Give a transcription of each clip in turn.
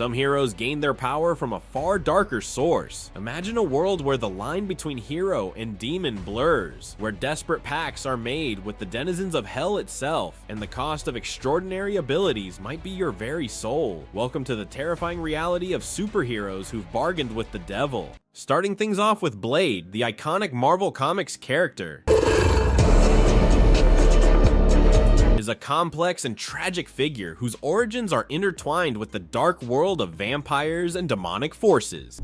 Some heroes gain their power from a far darker source. Imagine a world where the line between hero and demon blurs, where desperate pacts are made with the denizens of hell itself, and the cost of extraordinary abilities might be your very soul. Welcome to the terrifying reality of superheroes who've bargained with the devil. Starting things off with Blade, the iconic Marvel Comics character, is a complex and tragic figure whose origins are intertwined with the dark world of vampires and demonic forces.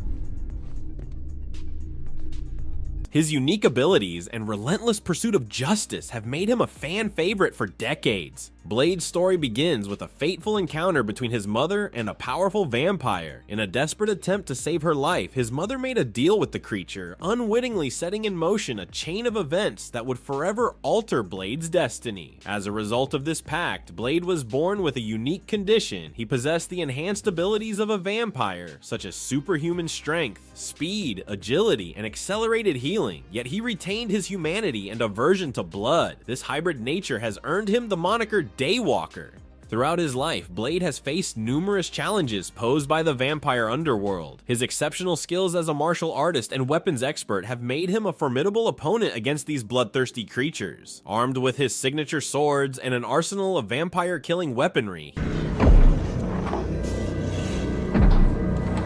His unique abilities and relentless pursuit of justice have made him a fan favorite for decades. Blade's story begins with a fateful encounter between his mother and a powerful vampire. In a desperate attempt to save her life, his mother made a deal with the creature, unwittingly setting in motion a chain of events that would forever alter Blade's destiny. As a result of this pact, Blade was born with a unique condition. He possessed the enhanced abilities of a vampire, such as superhuman strength, speed, agility, and accelerated healing, yet he retained his humanity and aversion to blood. This hybrid nature has earned him the moniker Daywalker. Throughout his life, Blade has faced numerous challenges posed by the vampire underworld. His exceptional skills as a martial artist and weapons expert have made him a formidable opponent against these bloodthirsty creatures. Armed with his signature swords and an arsenal of vampire-killing weaponry,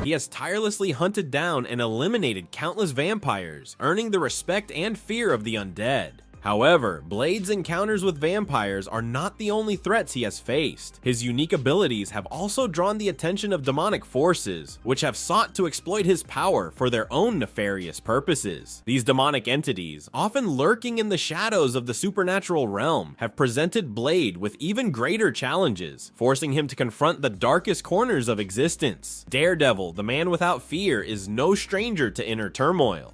he has tirelessly hunted down and eliminated countless vampires, earning the respect and fear of the undead. However, Blade's encounters with vampires are not the only threats he has faced. His unique abilities have also drawn the attention of demonic forces, which have sought to exploit his power for their own nefarious purposes. These demonic entities, often lurking in the shadows of the supernatural realm, have presented Blade with even greater challenges, forcing him to confront the darkest corners of existence. Daredevil, the man without fear, is no stranger to inner turmoil.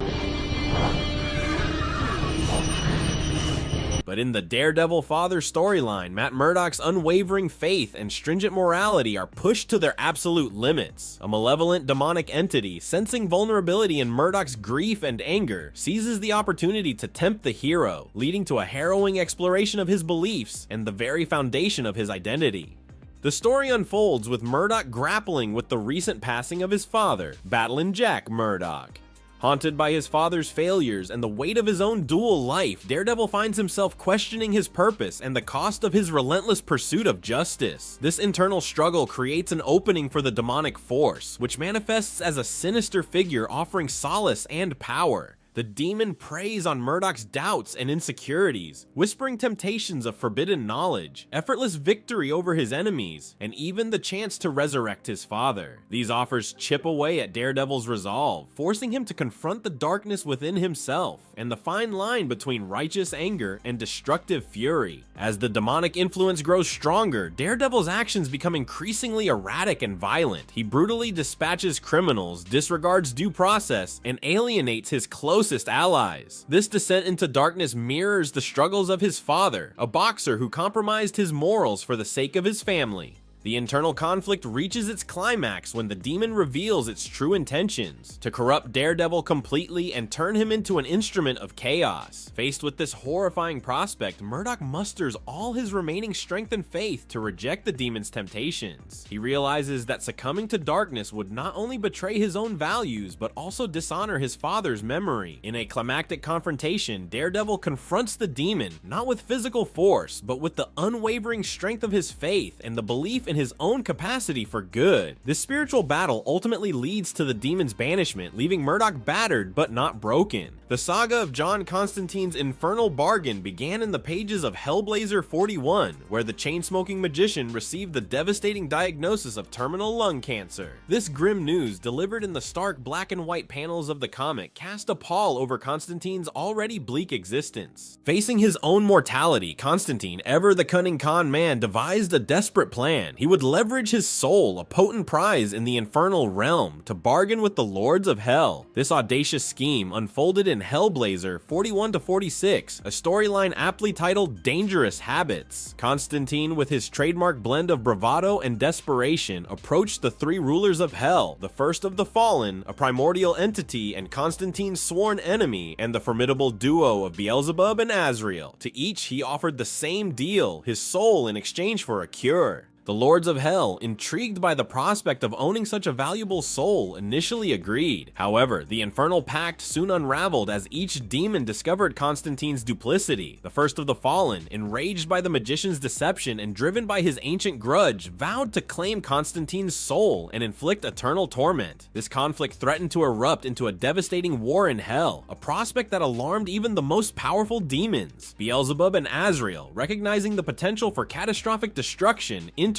But in the Daredevil father storyline, Matt Murdock's unwavering faith and stringent morality are pushed to their absolute limits. A malevolent demonic entity, sensing vulnerability in Murdock's grief and anger, seizes the opportunity to tempt the hero, leading to a harrowing exploration of his beliefs and the very foundation of his identity. The story unfolds with Murdock grappling with the recent passing of his father, Battling Jack Murdock. Haunted by his father's failures and the weight of his own dual life, Daredevil finds himself questioning his purpose and the cost of his relentless pursuit of justice. This internal struggle creates an opening for the demonic force, which manifests as a sinister figure offering solace and power. The demon preys on Murdock's doubts and insecurities, whispering temptations of forbidden knowledge, effortless victory over his enemies, and even the chance to resurrect his father. These offers chip away at Daredevil's resolve, forcing him to confront the darkness within himself and the fine line between righteous anger and destructive fury. As the demonic influence grows stronger, Daredevil's actions become increasingly erratic and violent. He brutally dispatches criminals, disregards due process, and alienates his closest allies. This descent into darkness mirrors the struggles of his father, a boxer who compromised his morals for the sake of his family. The internal conflict reaches its climax when the demon reveals its true intentions: to corrupt Daredevil completely and turn him into an instrument of chaos. Faced with this horrifying prospect, Murdock musters all his remaining strength and faith to reject the demon's temptations. He realizes that succumbing to darkness would not only betray his own values, but also dishonor his father's memory. In a climactic confrontation, Daredevil confronts the demon, not with physical force, but with the unwavering strength of his faith and the belief in his own capacity for good. This spiritual battle ultimately leads to the demon's banishment, leaving Murdock battered but not broken. The saga of John Constantine's infernal bargain began in the pages of Hellblazer 41, where the chain-smoking magician received the devastating diagnosis of terminal lung cancer. This grim news, delivered in the stark black and white panels of the comic, cast a pall over Constantine's already bleak existence. Facing his own mortality, Constantine, ever the cunning con man, devised a desperate plan. He would leverage his soul, a potent prize in the infernal realm, to bargain with the lords of hell. This audacious scheme unfolded in Hellblazer 41-46, a storyline aptly titled Dangerous Habits. Constantine, with his trademark blend of bravado and desperation, approached the three rulers of hell, the first of the fallen, a primordial entity and Constantine's sworn enemy, and the formidable duo of Beelzebub and Azrael. To each he offered the same deal, his soul in exchange for a cure. The Lords of Hell, intrigued by the prospect of owning such a valuable soul, initially agreed. However, the infernal pact soon unraveled as each demon discovered Constantine's duplicity. The first of the fallen, enraged by the magician's deception and driven by his ancient grudge, vowed to claim Constantine's soul and inflict eternal torment. This conflict threatened to erupt into a devastating war in hell, a prospect that alarmed even the most powerful demons. Beelzebub and Azrael, recognizing the potential for catastrophic destruction, intervened.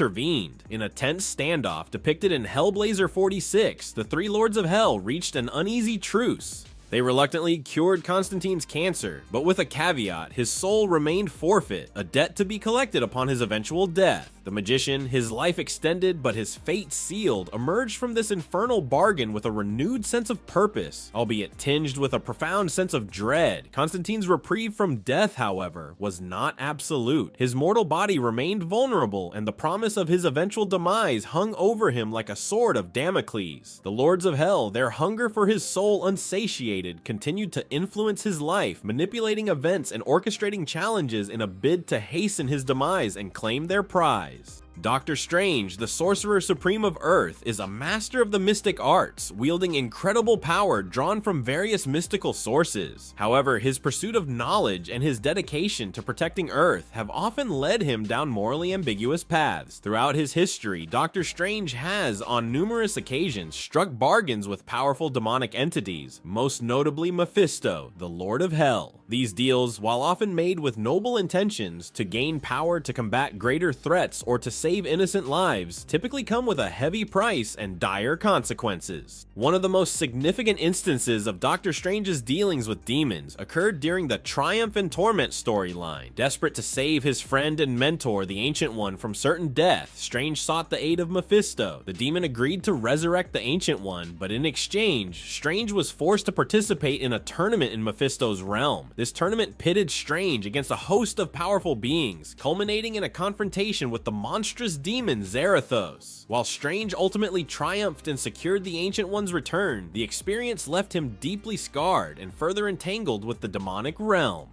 In a tense standoff depicted in Hellblazer 46, the three Lords of Hell reached an uneasy truce. They reluctantly cured Constantine's cancer, but with a caveat: his soul remained forfeit, a debt to be collected upon his eventual death. The magician, his life extended but his fate sealed, emerged from this infernal bargain with a renewed sense of purpose, albeit tinged with a profound sense of dread. Constantine's reprieve from death, however, was not absolute. His mortal body remained vulnerable, and the promise of his eventual demise hung over him like a sword of Damocles. The Lords of Hell, their hunger for his soul unsatiated, continued to influence his life, manipulating events and orchestrating challenges in a bid to hasten his demise and claim their prize. Doctor Strange, the Sorcerer Supreme of Earth, is a master of the mystic arts, wielding incredible power drawn from various mystical sources. However, his pursuit of knowledge and his dedication to protecting Earth have often led him down morally ambiguous paths. Throughout his history, Doctor Strange has, on numerous occasions, struck bargains with powerful demonic entities, most notably Mephisto, the Lord of Hell. These deals, while often made with noble intentions to gain power to combat greater threats or to save innocent lives, typically come with a heavy price and dire consequences. One of the most significant instances of Doctor Strange's dealings with demons occurred during the Triumph and Torment storyline. Desperate to save his friend and mentor, the Ancient One, from certain death, Strange sought the aid of Mephisto. The demon agreed to resurrect the Ancient One, but in exchange, Strange was forced to participate in a tournament in Mephisto's realm. This tournament pitted Strange against a host of powerful beings, culminating in a confrontation with the monstrous demon Zarathos. While Strange ultimately triumphed and secured the Ancient One's return, the experience left him deeply scarred and further entangled with the demonic realm.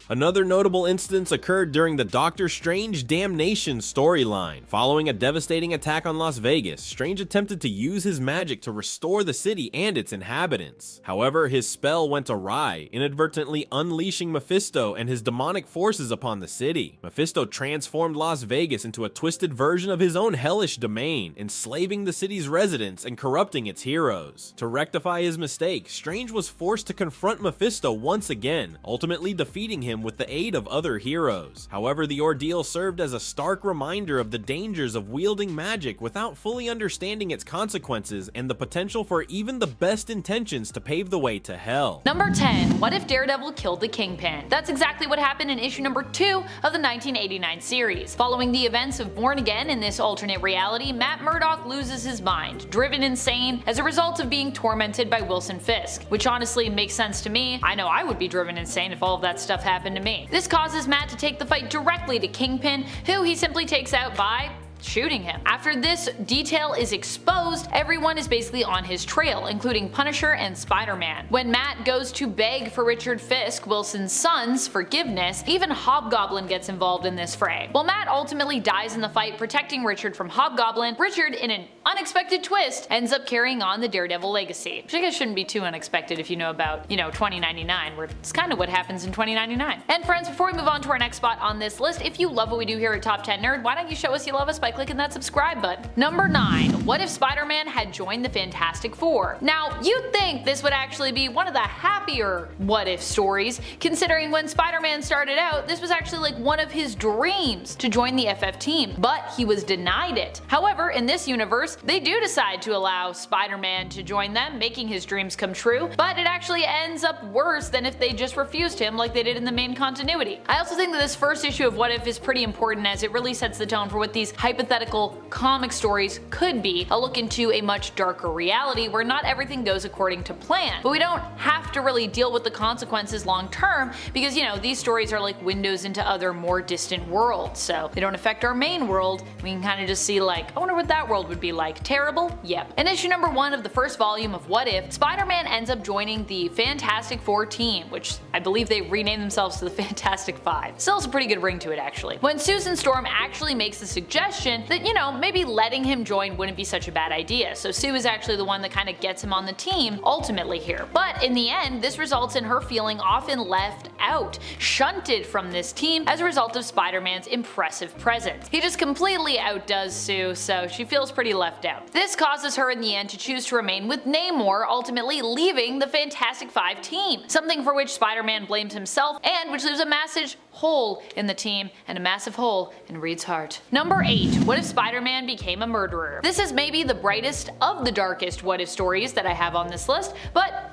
Another notable instance occurred during the Doctor Strange Damnation storyline. Following a devastating attack on Las Vegas, Strange attempted to use his magic to restore the city and its inhabitants. However, his spell went awry, inadvertently unleashing Mephisto and his demonic forces upon the city. Mephisto transformed Las Vegas into a twisted version of his own hellish domain, enslaving the city's residents and corrupting its heroes. To rectify his mistake, Strange was forced to confront Mephisto once again, ultimately defeating him with the aid of other heroes. However, the ordeal served as a stark reminder of the dangers of wielding magic without fully understanding its consequences and the potential for even the best intentions to pave the way to hell. Number 10. What if Daredevil killed the Kingpin? That's exactly what happened in issue number 2 of the 1989 series. Following the events of Born Again in this alternate reality, Matt Murdock loses his mind, driven insane as a result of being tormented by Wilson Fisk, which honestly makes sense to me. I know I would be driven insane if all of that stuff happened to me. This causes Matt to take the fight directly to Kingpin, who he simply takes out by shooting him. After this detail is exposed, everyone is basically on his trail, including Punisher and Spider-Man. When Matt goes to beg for Richard Fisk, Wilson's son's, forgiveness, even Hobgoblin gets involved in this fray. While Matt ultimately dies in the fight protecting Richard from Hobgoblin, Richard, in an unexpected twist, ends up carrying on the Daredevil legacy. Which I guess shouldn't be too unexpected if you know about, 2099, where it's kind of what happens in 2099. And friends, before we move on to our next spot on this list, if you love what we do here at Top 10 Nerd, why don't you show us you love us by clicking that subscribe button. Number 9. What if Spider-Man had joined the Fantastic Four? Now, you'd think this would actually be one of the happier what if stories, considering when Spider-Man started out, this was actually like one of his dreams to join the FF team, but he was denied it. However, in this universe, they do decide to allow Spider-Man to join them, making his dreams come true, but it actually ends up worse than if they just refused him like they did in the main continuity. I also think that this first issue of What If is pretty important as it really sets the tone for what these hypothetical comic stories could be, a look into a much darker reality where not everything goes according to plan. But we don't have to really deal with the consequences long term because, these stories are like windows into other more distant worlds, so they don't affect our main world. We can kind of just see like, I wonder what that world would be like. like terrible? Yep. In issue number 1 of the first volume of What If, Spider-Man ends up joining the Fantastic Four team, which I believe they renamed themselves to the Fantastic Five. Still has a pretty good ring to it actually. When Susan Storm actually makes the suggestion that, maybe letting him join wouldn't be such a bad idea, so Sue is actually the one that kind of gets him on the team ultimately here. But in the end, this results in her feeling often left out, shunted from this team as a result of Spider-Man's impressive presence. He just completely outdoes Sue, so she feels pretty left out. This causes her in the end to choose to remain with Namor, ultimately leaving the Fantastic Five team, something for which Spider-Man blames himself and which leaves a massive hole in the team and a massive hole in Reed's heart. Number 8. What if Spider-Man became a murderer? This is maybe the brightest of the darkest what if stories that I have on this list, but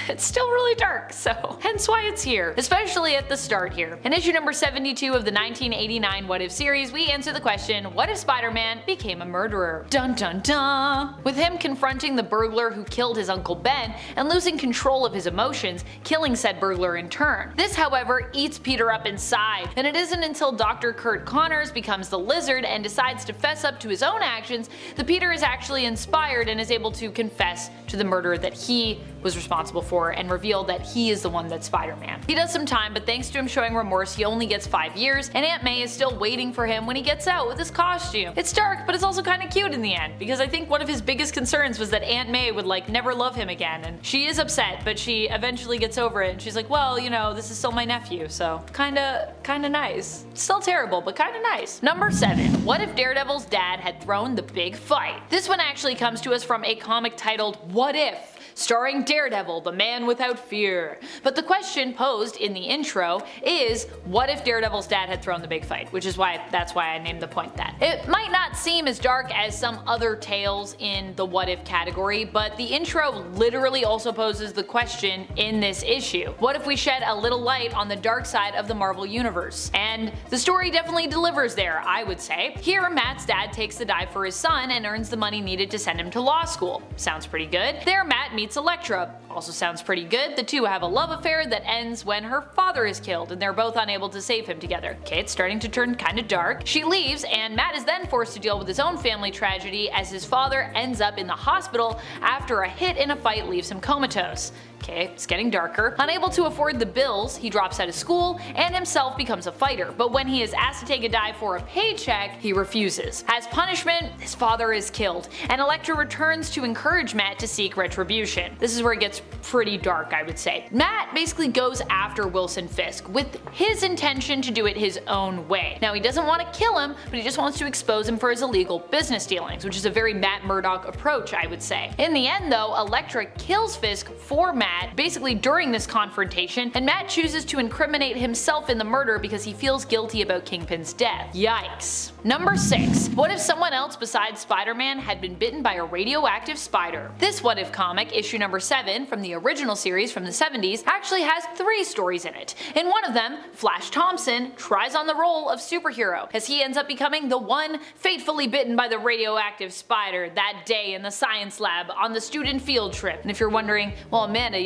it's still really dark, so hence why it's here, especially at the start here. In issue number 72 of the 1989 What If series, we answer the question, what if Spider-Man became a murderer? Dun dun dun! With him confronting the burglar who killed his Uncle Ben and losing control of his emotions, killing said burglar in turn. This, however, eats Peter up inside, and it isn't until Dr. Kurt Connors becomes the Lizard and decides to fess up to his own actions that Peter is actually inspired and is able to confess to the murder that he was responsible for and reveal that he is the one that's Spider-Man. He does some time, but thanks to him showing remorse, he only gets 5 years, and Aunt May is still waiting for him when he gets out with his costume. It's dark, but it's also kind of cute in the end, because I think one of his biggest concerns was that Aunt May would never love him again, and she is upset, but she eventually gets over it, and she's like, well, this is still my nephew, so kinda nice. Still terrible, but kinda nice. Number 7. What if Daredevil's dad had thrown the big fight? This one actually comes to us from a comic titled What If?, starring Daredevil, the man without fear. But the question posed in the intro is, what if Daredevil's dad had thrown the big fight? Which is that's why I named the point that. It might not seem as dark as some other tales in the what if category, but the intro literally also poses the question in this issue. What if we shed a little light on the dark side of the Marvel Universe? And the story definitely delivers there, I would say. Here, Matt's dad takes the dive for his son and earns the money needed to send him to law school. Sounds pretty good. There, Matt meets Elektra. Also sounds pretty good. The two have a love affair that ends when her father is killed and they're both unable to save him together. Okay, it's starting to turn kinda dark. She leaves and Matt is then forced to deal with his own family tragedy as his father ends up in the hospital after a hit in a fight leaves him comatose. Okay, it's getting darker. Unable to afford the bills, he drops out of school and himself becomes a fighter, but when he is asked to take a dive for a paycheck, he refuses. As punishment, his father is killed, and Elektra returns to encourage Matt to seek retribution. This is where it gets pretty dark, I would say. Matt basically goes after Wilson Fisk with his intention to do it his own way. Now, he doesn't want to kill him, but he just wants to expose him for his illegal business dealings, which is a very Matt Murdock approach, I would say. In the end, though, Elektra kills Fisk for Matt basically during this confrontation, and Matt chooses to incriminate himself in the murder because he feels guilty about Kingpin's death. Yikes. Number 6. What if someone else besides Spider-Man had been bitten by a radioactive spider? This What If comic, issue number 7 from the original series from the 70s, actually has 3 stories in it. In one of them, Flash Thompson tries on the role of superhero, as he ends up becoming the one fatefully bitten by the radioactive spider that day in the science lab on the student field trip. And if you're wondering, well, Amanda,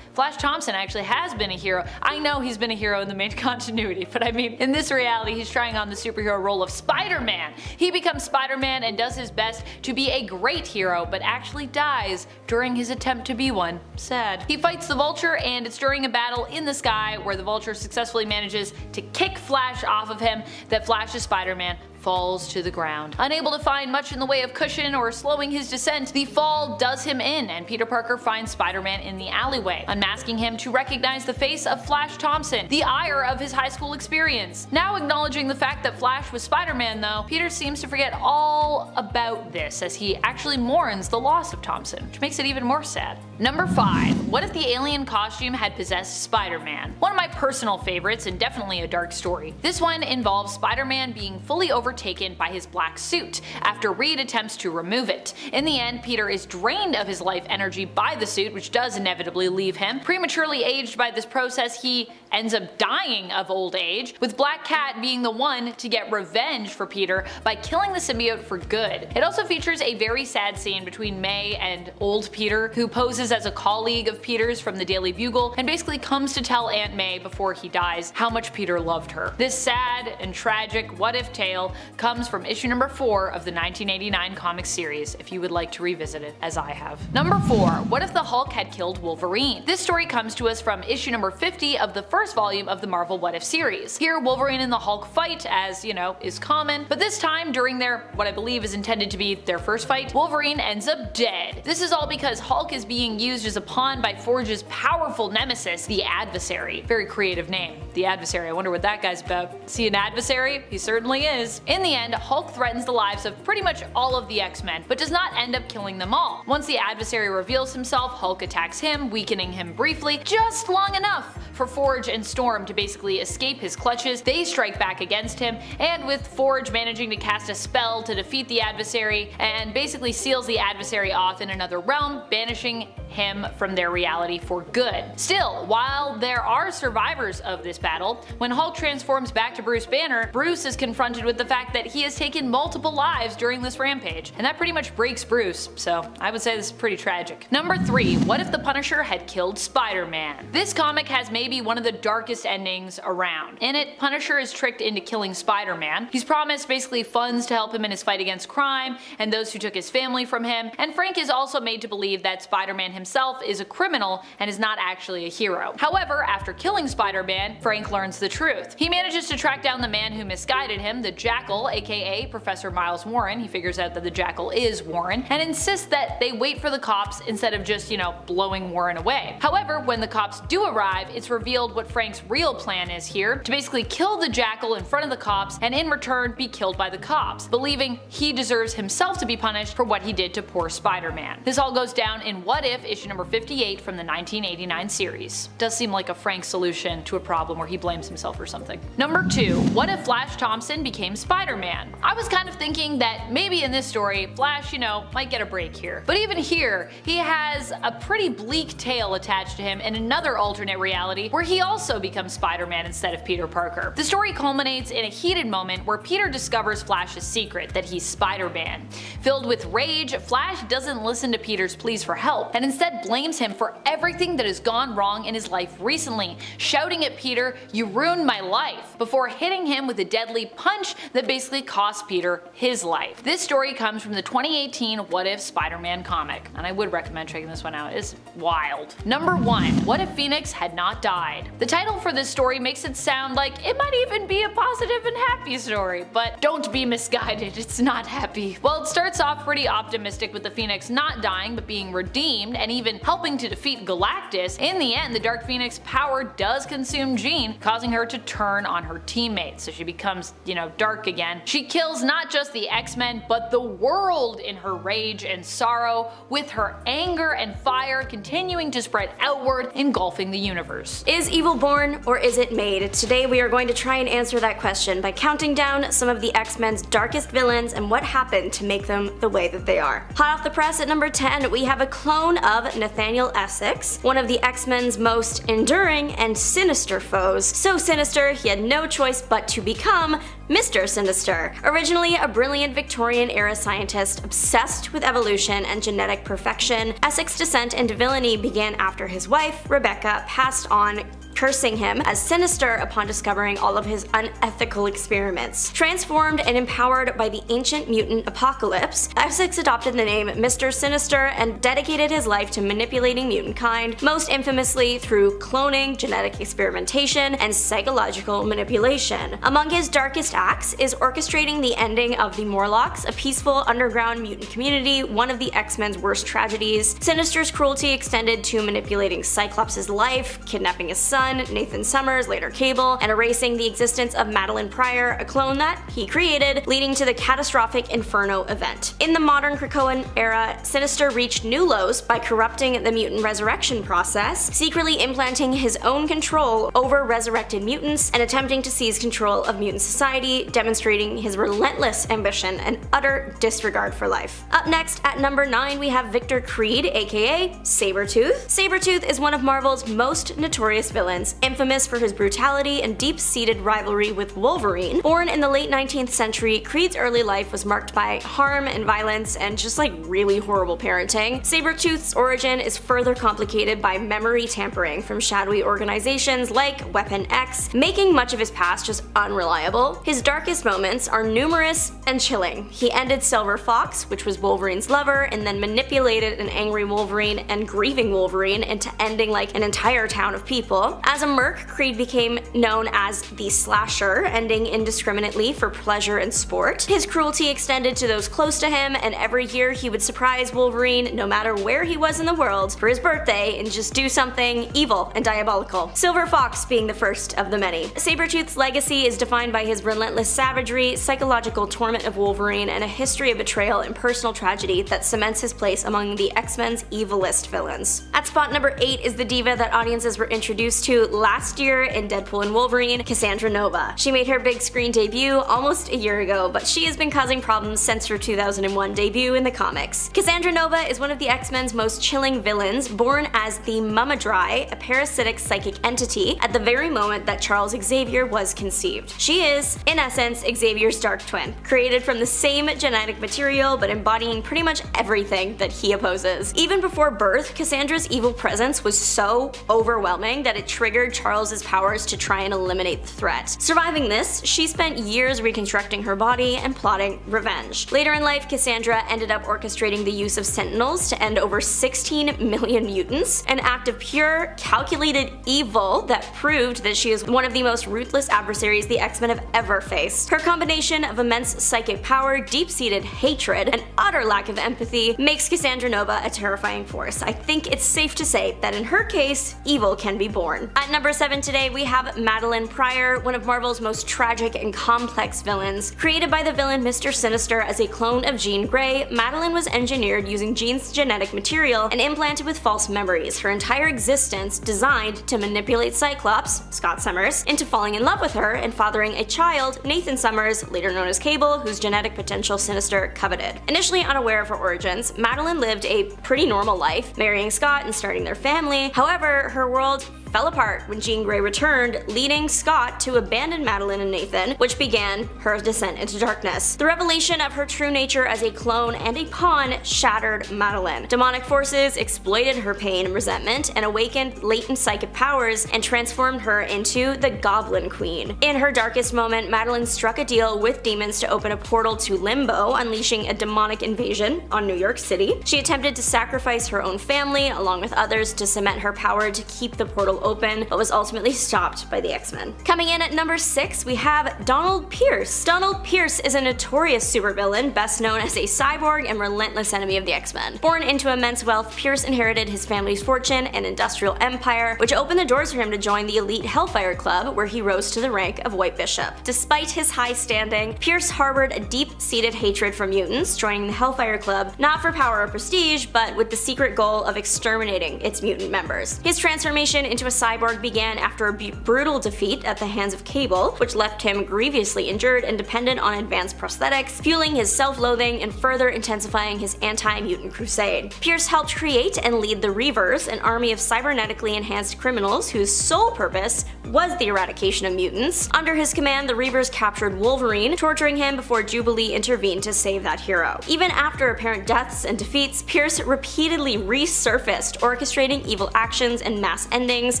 Flash Thompson actually has been a hero. I know he's been a hero in the main continuity, but I mean, in this reality, he's trying on the superhero role of Spider-Man. He becomes Spider-Man and does his best to be a great hero, but actually dies during his attempt to be one. Sad. He fights the Vulture, and it's during a battle in the sky where the Vulture successfully manages to kick Flash off of him that Flash's Spider-Man falls to the ground. Unable to find much in the way of cushion or slowing his descent, the fall does him in, and Peter Parker finds Spider-Man in the alleyway, unmasking him to recognize the face of Flash Thompson, the ire of his high school experience. Now acknowledging the fact that Flash was Spider-Man though, Peter seems to forget all about this as he actually mourns the loss of Thompson, which makes it even more sad. Number 5. What if the alien costume had possessed Spider-Man? One of my personal favorites and definitely a dark story. This one involves Spider-Man being fully overtaken by his black suit after Reed attempts to remove it. In the end, Peter is drained of his life energy by the suit, which does inevitably leave him. Prematurely aged by this process, he ends up dying of old age, with Black Cat being the one to get revenge for Peter by killing the symbiote for good. It also features a very sad scene between May and old Peter, who poses as a colleague of Peter's from the Daily Bugle and basically comes to tell Aunt May before he dies how much Peter loved her. This sad and tragic what-if tale comes from issue number 4 of the 1989 comic series, if you would like to revisit it, as I have. Number 4. What if the Hulk had killed Wolverine? This story comes to us from issue number 50 of the first volume of the Marvel What If series. Here, Wolverine and the Hulk fight, as, is common, but this time, during their, what I believe is intended to be their first fight, Wolverine ends up dead. This is all because Hulk is being used as a pawn by Forge's powerful nemesis, the Adversary. Very creative name, the Adversary. I wonder what that guy's about. Is he an adversary? He certainly is. In the end, Hulk threatens the lives of pretty much all of the X-Men, but does not end up killing them all. Once the Adversary reveals himself, Hulk attacks him, weakening him briefly, just long enough for Forge and Storm to basically escape his clutches. They strike back against him, and with Forge managing to cast a spell to defeat the Adversary, and basically seals the Adversary off in another realm, banishing him from their reality for good. Still, while there are survivors of this battle, when Hulk transforms back to Bruce Banner, Bruce is confronted with the fact that he has taken multiple lives during this rampage, and that pretty much breaks Bruce, so I would say this is pretty tragic. Number 3. What if the Punisher had killed Spider-Man? This comic has maybe one of the darkest endings around. In it, Punisher is tricked into killing Spider-Man. He's promised basically funds to help him in his fight against crime and those who took his family from him, and Frank is also made to believe that Spider-Man himself is a criminal and is not actually a hero. However, after killing Spider-Man, Frank learns the truth. He manages to track down the man who misguided him, the Jackal, aka Professor Miles Warren. He figures out that the Jackal is Warren, and insists that they wait for the cops instead of just, blowing Warren away. However, when the cops do arrive, it's revealed what Frank's real plan is here, to basically kill the Jackal in front of the cops and in return be killed by the cops, believing he deserves himself to be punished for what he did to poor Spider-Man. This all goes down in What If issue number 58 from the 1989 series. Does seem like a Frank solution to a problem where he blames himself or something. Number 2. What if Flash Thompson became Spider-Man? I was kind of thinking that maybe in this story, Flash, might get a break here. But even here, he has a pretty bleak tale attached to him in another alternate reality where he also becomes Spider-Man instead of Peter Parker. The story culminates in a heated moment where Peter discovers Flash's secret, that he's Spider-Man. Filled with rage, Flash doesn't listen to Peter's pleas for help and instead blames him for everything that has gone wrong in his life recently, shouting at Peter, "You ruined my life," before hitting him with a deadly punch that basically cost Peter his life. This story comes from the 2018 What If Spider-Man comic, and I would recommend checking this one out. It's wild. Number 1. What if Phoenix had not died? The title for this story makes it sound like it might even be a positive and happy story, but don't be misguided, it's not happy. Well, it starts off pretty optimistic with the Phoenix not dying but being redeemed and even helping to defeat Galactus. In the end, the Dark Phoenix power does consume Jean, causing her to turn on her teammates, so she becomes, dark again. She kills not just the X-Men, but the world in her rage and sorrow, with her anger and fire continuing to spread outward, engulfing the universe. Is evil born or is it made? Today we are going to try and answer that question by counting down some of the X-Men's darkest villains and what happened to make them the way that they are. Hot off the press at number 10, we have a clone of Nathaniel Essex, one of the X-Men's most enduring and sinister foes. So sinister, he had no choice but to become Mr. Sinister. Originally a brilliant Victorian-era scientist obsessed with evolution and genetic perfection, Essex's descent into villainy began after his wife, Rebecca, passed on, cursing him as sinister upon discovering all of his unethical experiments. Transformed and empowered by the ancient mutant apocalypse, Essex adopted the name Mr. Sinister and dedicated his life to manipulating mutant kind, most infamously through cloning, genetic experimentation, and psychological manipulation. Among his darkest acts is orchestrating the ending of the Morlocks, a peaceful underground mutant community, one of the X-Men's worst tragedies. Sinister's cruelty extended to manipulating Cyclops' life, kidnapping his son, Nathan Summers, later Cable, and erasing the existence of Madeline Pryor, a clone that he created, leading to the catastrophic Inferno event. In the modern Krakoan era, Sinister reached new lows by corrupting the mutant resurrection process, secretly implanting his own control over resurrected mutants, and attempting to seize control of mutant society, demonstrating his relentless ambition and utter disregard for life. Up next, at number 9, we have Victor Creed, aka Sabretooth. Sabretooth is one of Marvel's most notorious villains, villains, infamous for his brutality and deep-seated rivalry with Wolverine. Born in the late 19th century, Creed's early life was marked by harm and violence and just like really horrible parenting. Sabretooth's origin is further complicated by memory tampering from shadowy organizations like Weapon X, making much of his past just unreliable. His darkest moments are numerous and chilling. He ended Silver Fox, which was Wolverine's lover, and then manipulated an angry Wolverine and grieving Wolverine into ending like an entire town of people. As a merc, Creed became known as the Slasher, ending indiscriminately for pleasure and sport. His cruelty extended to those close to him, and every year he would surprise Wolverine, no matter where he was in the world, for his birthday and just do something evil and diabolical. Silver Fox being the first of the many. Sabretooth's legacy is defined by his relentless savagery, psychological torment of Wolverine, and a history of betrayal and personal tragedy that cements his place among the X-Men's evilest villains. At spot number 8 is the diva that audiences were introduced to last year in Deadpool and Wolverine, Cassandra Nova. She made her big screen debut almost a year ago, but she has been causing problems since her 2001 debut in the comics. Cassandra Nova is one of the X-Men's most chilling villains, born as the Mumadrai, a parasitic psychic entity, at the very moment that Charles Xavier was conceived. She is, in essence, Xavier's dark twin, created from the same genetic material but embodying pretty much everything that he opposes. Even before birth, Cassandra's evil presence was so overwhelming that it triggered Charles's powers to try and eliminate the threat. Surviving this, she spent years reconstructing her body and plotting revenge. Later in life, Cassandra ended up orchestrating the use of Sentinels to end over 16 million mutants, an act of pure, calculated evil that proved that she is one of the most ruthless adversaries the X-Men have ever faced. Her combination of immense psychic power, deep-seated hatred, and utter lack of empathy makes Cassandra Nova a terrifying force. I think it's safe to say that in her case, evil can be born. At number 7 today, we have Madeline Pryor, one of Marvel's most tragic and complex villains. Created by the villain Mr. Sinister as a clone of Jean Grey, Madeline was engineered using Jean's genetic material and implanted with false memories, her entire existence designed to manipulate Cyclops, Scott Summers, into falling in love with her and fathering a child, Nathan Summers, later known as Cable, whose genetic potential Sinister coveted. Initially unaware of her origins, Madeline lived a pretty normal life, marrying Scott and starting their family. However, her world fell apart when Jean Grey returned, leading Scott to abandon Madeline and Nathan, which began her descent into darkness. The revelation of her true nature as a clone and a pawn shattered Madeline. Demonic forces exploited her pain and resentment and awakened latent psychic powers and transformed her into the Goblin Queen. In her darkest moment, Madeline struck a deal with demons to open a portal to Limbo, unleashing a demonic invasion on New York City. She attempted to sacrifice her own family, along with others, to cement her power to keep the portal open, but was ultimately stopped by the X-Men. Coming in at number 6, we have Donald Pierce. Donald Pierce is a notorious supervillain, best known as a cyborg and relentless enemy of the X-Men. Born into immense wealth, Pierce inherited his family's fortune and industrial empire, which opened the doors for him to join the elite Hellfire Club, where he rose to the rank of White Bishop. Despite his high standing, Pierce harbored a deep-seated hatred for mutants, joining the Hellfire Club not for power or prestige, but with the secret goal of exterminating its mutant members. His transformation into a cyborg began after a brutal defeat at the hands of Cable, which left him grievously injured and dependent on advanced prosthetics, fueling his self-loathing and further intensifying his anti-mutant crusade. Pierce helped create and lead the Reavers, an army of cybernetically enhanced criminals whose sole purpose was the eradication of mutants. Under his command, the Reavers captured Wolverine, torturing him before Jubilee intervened to save that hero. Even after apparent deaths and defeats, Pierce repeatedly resurfaced, orchestrating evil actions and mass endings,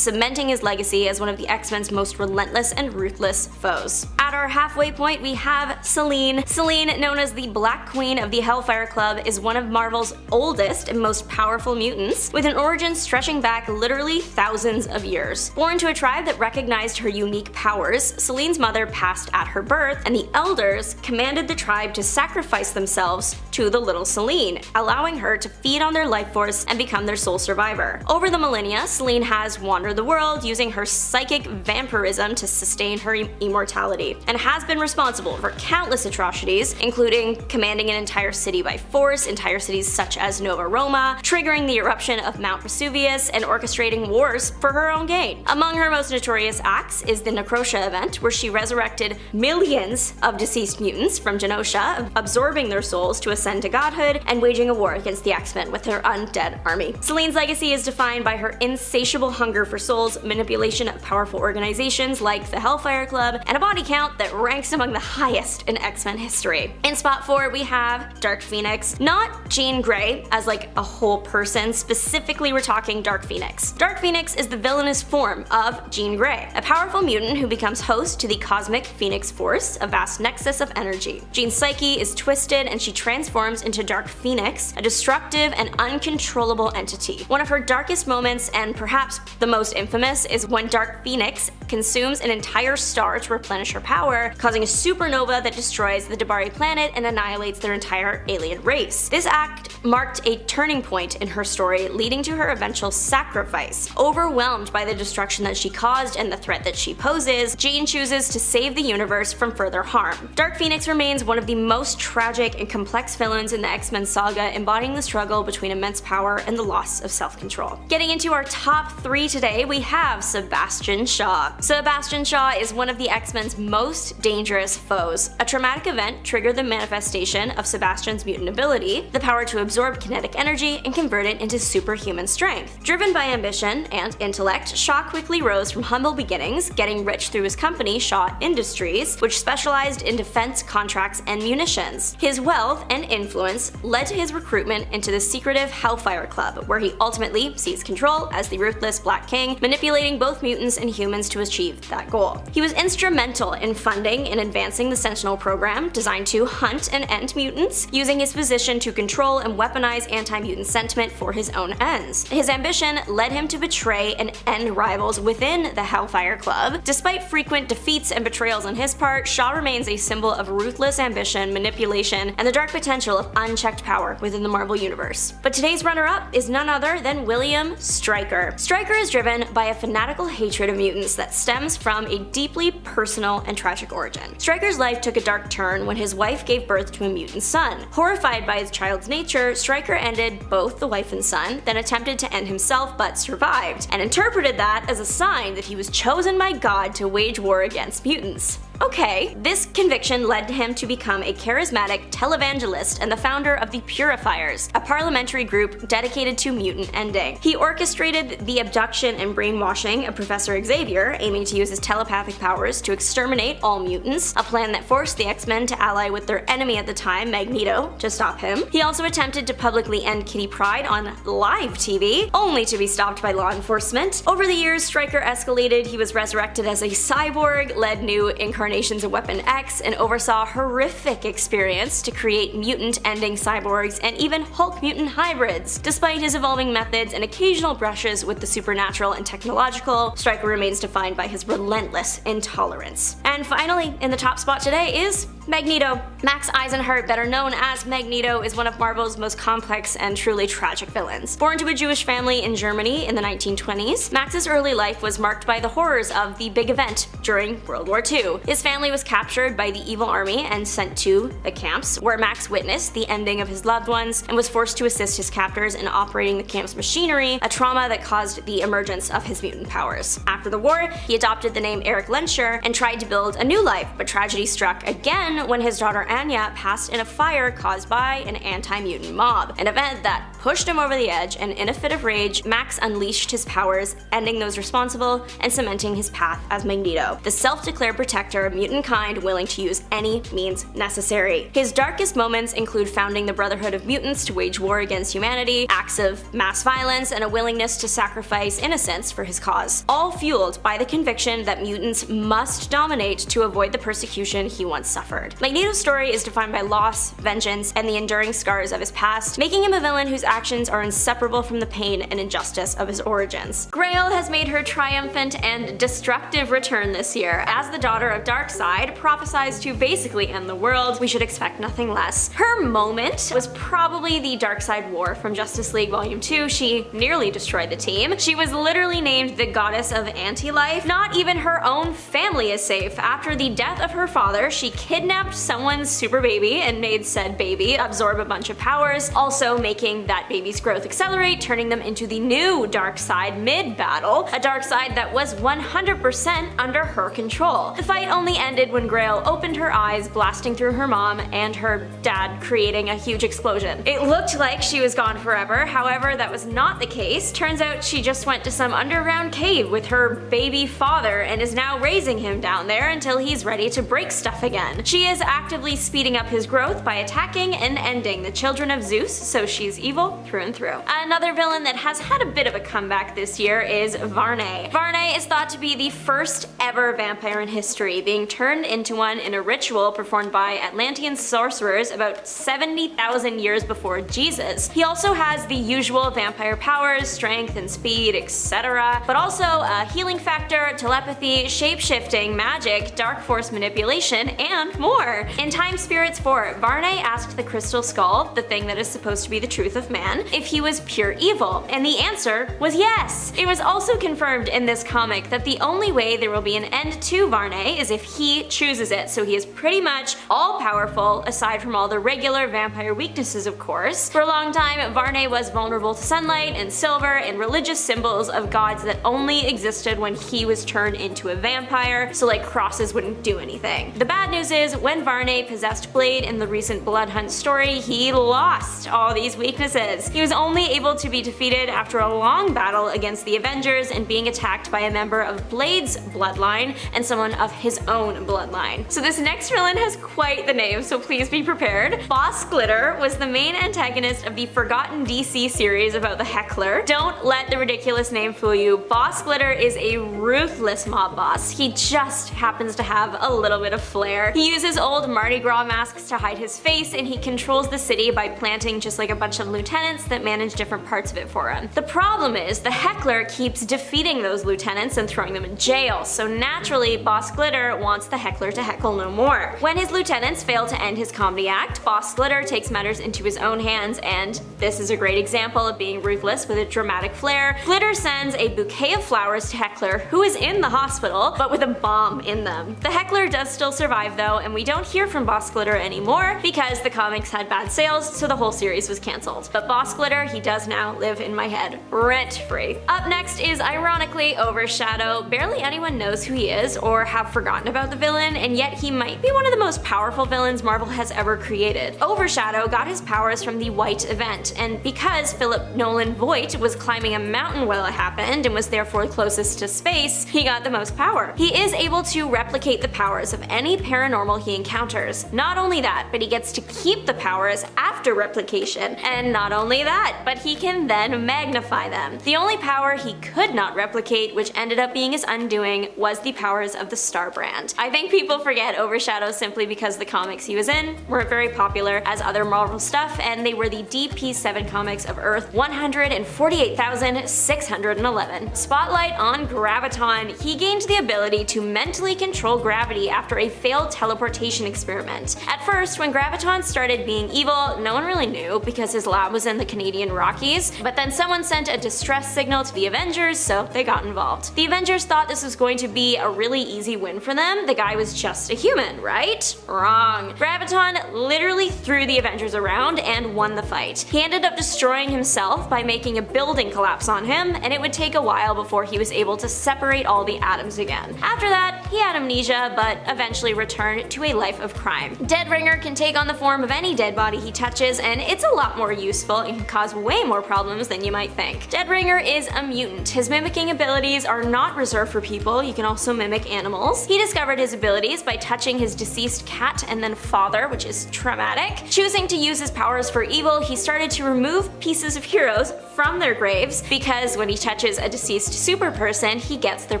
cementing his legacy as one of the X-Men's most relentless and ruthless foes. At our halfway point, we have Selene. Selene, known as the Black Queen of the Hellfire Club, is one of Marvel's oldest and most powerful mutants, with an origin stretching back literally thousands of years. Born to a tribe that recognized her unique powers, Selene's mother passed at her birth, and the elders commanded the tribe to sacrifice themselves to the little Selene, allowing her to feed on their life force and become their sole survivor. Over the millennia, Selene has wandered the world using her psychic vampirism to sustain her immortality, and has been responsible for countless atrocities, including commanding an entire city by force, entire cities such as Nova Roma, triggering the eruption of Mount Vesuvius, and orchestrating wars for her own gain. Among her most notorious acts is the Necrotia event, where she resurrected millions of deceased mutants from Genosha, absorbing their souls to ascend to godhood and waging a war against the X-Men with her undead army. Celine's legacy is defined by her insatiable hunger for souls, manipulation of powerful organizations like the Hellfire Club, and a body count that ranks among the highest in X-Men history. In spot 4, we have Dark Phoenix. Not Jean Grey as like a whole person, specifically we're talking Dark Phoenix. Dark Phoenix is the villainous form of Jean Grey, a powerful mutant who becomes host to the cosmic Phoenix Force, a vast nexus of energy. Jean's psyche is twisted and she transforms into Dark Phoenix, a destructive and uncontrollable entity. One of her darkest moments, and perhaps the most infamous, is when Dark Phoenix consumes an entire star to replenish her power, causing a supernova that destroys the Debari planet and annihilates their entire alien race. This act marked a turning point in her story, leading to her eventual sacrifice. Overwhelmed by the destruction that she caused and the threat that she poses, Jean chooses to save the universe from further harm. Dark Phoenix remains one of the most tragic and complex villains in the X-Men saga, embodying the struggle between immense power and the loss of self-control. Getting into our top 3 today, we have Sebastian Shaw. Sebastian Shaw is one of the X-Men's most dangerous foes. A traumatic event triggered the manifestation of Sebastian's mutant ability, the power to absorb kinetic energy and convert it into superhuman strength. Driven by ambition and intellect, Shaw quickly rose from humble beginnings, getting rich through his company Shaw Industries, which specialized in defense contracts and munitions. His wealth and influence led to his recruitment into the secretive Hellfire Club, where he ultimately seized control as the ruthless Black King, manipulating both mutants and humans to achieve that goal. He was instrumental in funding and advancing the Sentinel program, designed to hunt and end mutants, using his position to control and weaponize anti-mutant sentiment for his own ends. His ambition led him to betray and end rivals within the Hellfire Club. Despite frequent defeats and betrayals on his part, Shaw remains a symbol of ruthless ambition, manipulation, and the dark potential of unchecked power within the Marvel Universe. But today's runner-up is none other than William Stryker. Stryker is driven by a fanatical hatred of mutants that stems from a deeply personal and tragic origin. Stryker's life took a dark turn when his wife gave birth to a mutant son. Horrified by his child's nature, Stryker ended both the wife and son, then attempted to end himself but survived, and interpreted that as a sign that he was chosen by God to wage war against mutants. Okay, this conviction led him to become a charismatic televangelist and the founder of the Purifiers, a parliamentary group dedicated to mutant ending. He orchestrated the abduction and brainwashing of Professor Xavier, aiming to use his telepathic powers to exterminate all mutants, a plan that forced the X-Men to ally with their enemy at the time, Magneto, to stop him. He also attempted to publicly end Kitty Pryde on live TV, only to be stopped by law enforcement. Over the years, Stryker escalated. He was resurrected as a cyborg, led new incarnations of Weapon X, and oversaw horrific experience to create mutant-ending cyborgs and even Hulk mutant hybrids. Despite his evolving methods and occasional brushes with the supernatural and technological, Stryker remains defined by his relentless intolerance. And finally, in the top spot today is Magneto. Max Eisenhart, better known as Magneto, is one of Marvel's most complex and truly tragic villains. Born to a Jewish family in Germany in the 1920s, Max's early life was marked by the horrors of the Big Event during World War II. His family was captured by the evil army and sent to the camps, where Max witnessed the ending of his loved ones and was forced to assist his captors in operating the camp's machinery, a trauma that caused the emergence of his mutant powers. After the war, he adopted the name Eric Lenscher and tried to build a new life, but tragedy struck again when his daughter Anya passed in a fire caused by an anti-mutant mob, an event that pushed him over the edge, and in a fit of rage, Max unleashed his powers, ending those responsible and cementing his path as Magneto, the self-declared protector of mutant kind willing to use any means necessary. His darkest moments include founding the Brotherhood of Mutants to wage war against humanity, acts of mass violence, and a willingness to sacrifice innocents for his cause, all fueled by the conviction that mutants must dominate to avoid the persecution he once suffered. Magneto's story is defined by loss, vengeance, and the enduring scars of his past, making him a villain whose actions are inseparable from the pain and injustice of his origins. Grail has made her triumphant and destructive return this year. As the daughter of Darkseid, prophesied to basically end the world, we should expect nothing less. Her moment was probably the Darkseid War from Justice League Volume 2. She nearly destroyed the team. She was literally named the goddess of anti-life. Not even her own family is safe. After the death of her father, she kidnapped someone's super baby and made said baby absorb a bunch of powers, also making that baby's growth accelerate, turning them into the new Darkseid mid-battle, a Darkseid that was 100% under her control. The fight only ended when Grail opened her eyes, blasting through her mom and her dad, creating a huge explosion. It looked like she was gone forever, however that was not the case. Turns out she just went to some underground cave with her baby father and is now raising him down there until he's ready to break stuff again. She is actively speeding up his growth by attacking and ending the children of Zeus, so she's evil through and through. Another villain that has had a bit of a comeback this year is Varney. Varney is thought to be the first ever vampire in history, being turned into one in a ritual performed by Atlantean sorcerers about 70,000 years before Jesus. He also has the usual vampire powers, strength and speed, etc., but also a healing factor, telepathy, shape-shifting, magic, dark force manipulation, and more. In Time Spirits 4, Varney asked the Crystal Skull, the thing that is supposed to be the truth of man, if he was pure evil, and the answer was yes. It was also confirmed in this comic that the only way there will be an end to Varney is if he chooses it, so he is pretty much all-powerful, aside from all the regular vampire weaknesses, of course. For a long time, Varney was vulnerable to sunlight and silver and religious symbols of gods that only existed when he was turned into a vampire, so like crosses wouldn't do anything. The bad news is, when Varney possessed Blade in the recent Blood Hunt story, he lost all these weaknesses. He was only able to be defeated after a long battle against the Avengers and being attacked by a member of Blade's bloodline and someone of his own bloodline. So this next villain has quite the name, so please be prepared. Boss Glitter was the main antagonist of the forgotten DC series about the Heckler. Don't let the ridiculous name fool you. Boss Glitter is a ruthless mob boss. He just happens to have a little bit of flair. He uses old Mardi Gras masks to hide his face, and he controls the city by planting just like a bunch of lieutenants that manage different parts of it for him. The problem is, the Heckler keeps defeating those lieutenants and throwing them in jail, so naturally Boss Glitter wants the Heckler to heckle no more. When his lieutenants fail to end his comedy act, Boss Glitter takes matters into his own hands, and this is a great example of being ruthless with a dramatic flair. Glitter sends a bouquet of flowers to Heckler, who is in the hospital, but with a bomb in them. The Heckler does still survive though, and we don't hear from Boss Glitter anymore because the comics had bad sales, so the whole series was cancelled. But Boss Glitter, he does now live in my head, rent-free. Up next is ironically Overshadow. Barely anyone knows who he is or have forgotten about the villain, and yet he might be one of the most powerful villains Marvel has ever created. Overshadow got his powers from the White Event, and because Philip Nolan Voight was climbing a mountain while it happened and was therefore closest to space, he got the most power. He is able to replicate the powers of any paranormal he encounters. Not only that, but he gets to keep the powers after replication, and not only that, but he can then magnify them. The only power he could not replicate, which ended up being his undoing, was the powers of the Star Brand. I think people forget Overshadow simply because the comics he was in weren't very popular as other Marvel stuff, and they were the DP7 comics of Earth 148,611. Spotlight on Graviton. He gained the ability to mentally control gravity after a failed teleportation experiment. At first, when Graviton started being evil, no one really knew because his lab was in the Canadian Rockies, but then someone sent a distress signal to the Avengers, so they got involved. The Avengers thought this was going to be a really easy win for them. The guy was just a human, right? Wrong. Graviton literally threw the Avengers around and won the fight. He ended up destroying himself by making a building collapse on him, and it would take a while before he was able to separate all the atoms again. After that, he had amnesia, but eventually returned to a life of crime. Dead Ringer can take on the form of any dead body he touches, and it's a lot more useful and can cause way more problems than you might think. Dead Ringer is a mutant. His mimicking abilities are not reserved for people, you can also mimic animals. He discovered his abilities by touching his deceased cat and then father, which is traumatic. Choosing to use his powers for evil, he started to remove pieces of heroes from their graves, because when he touches a deceased super person, he gets their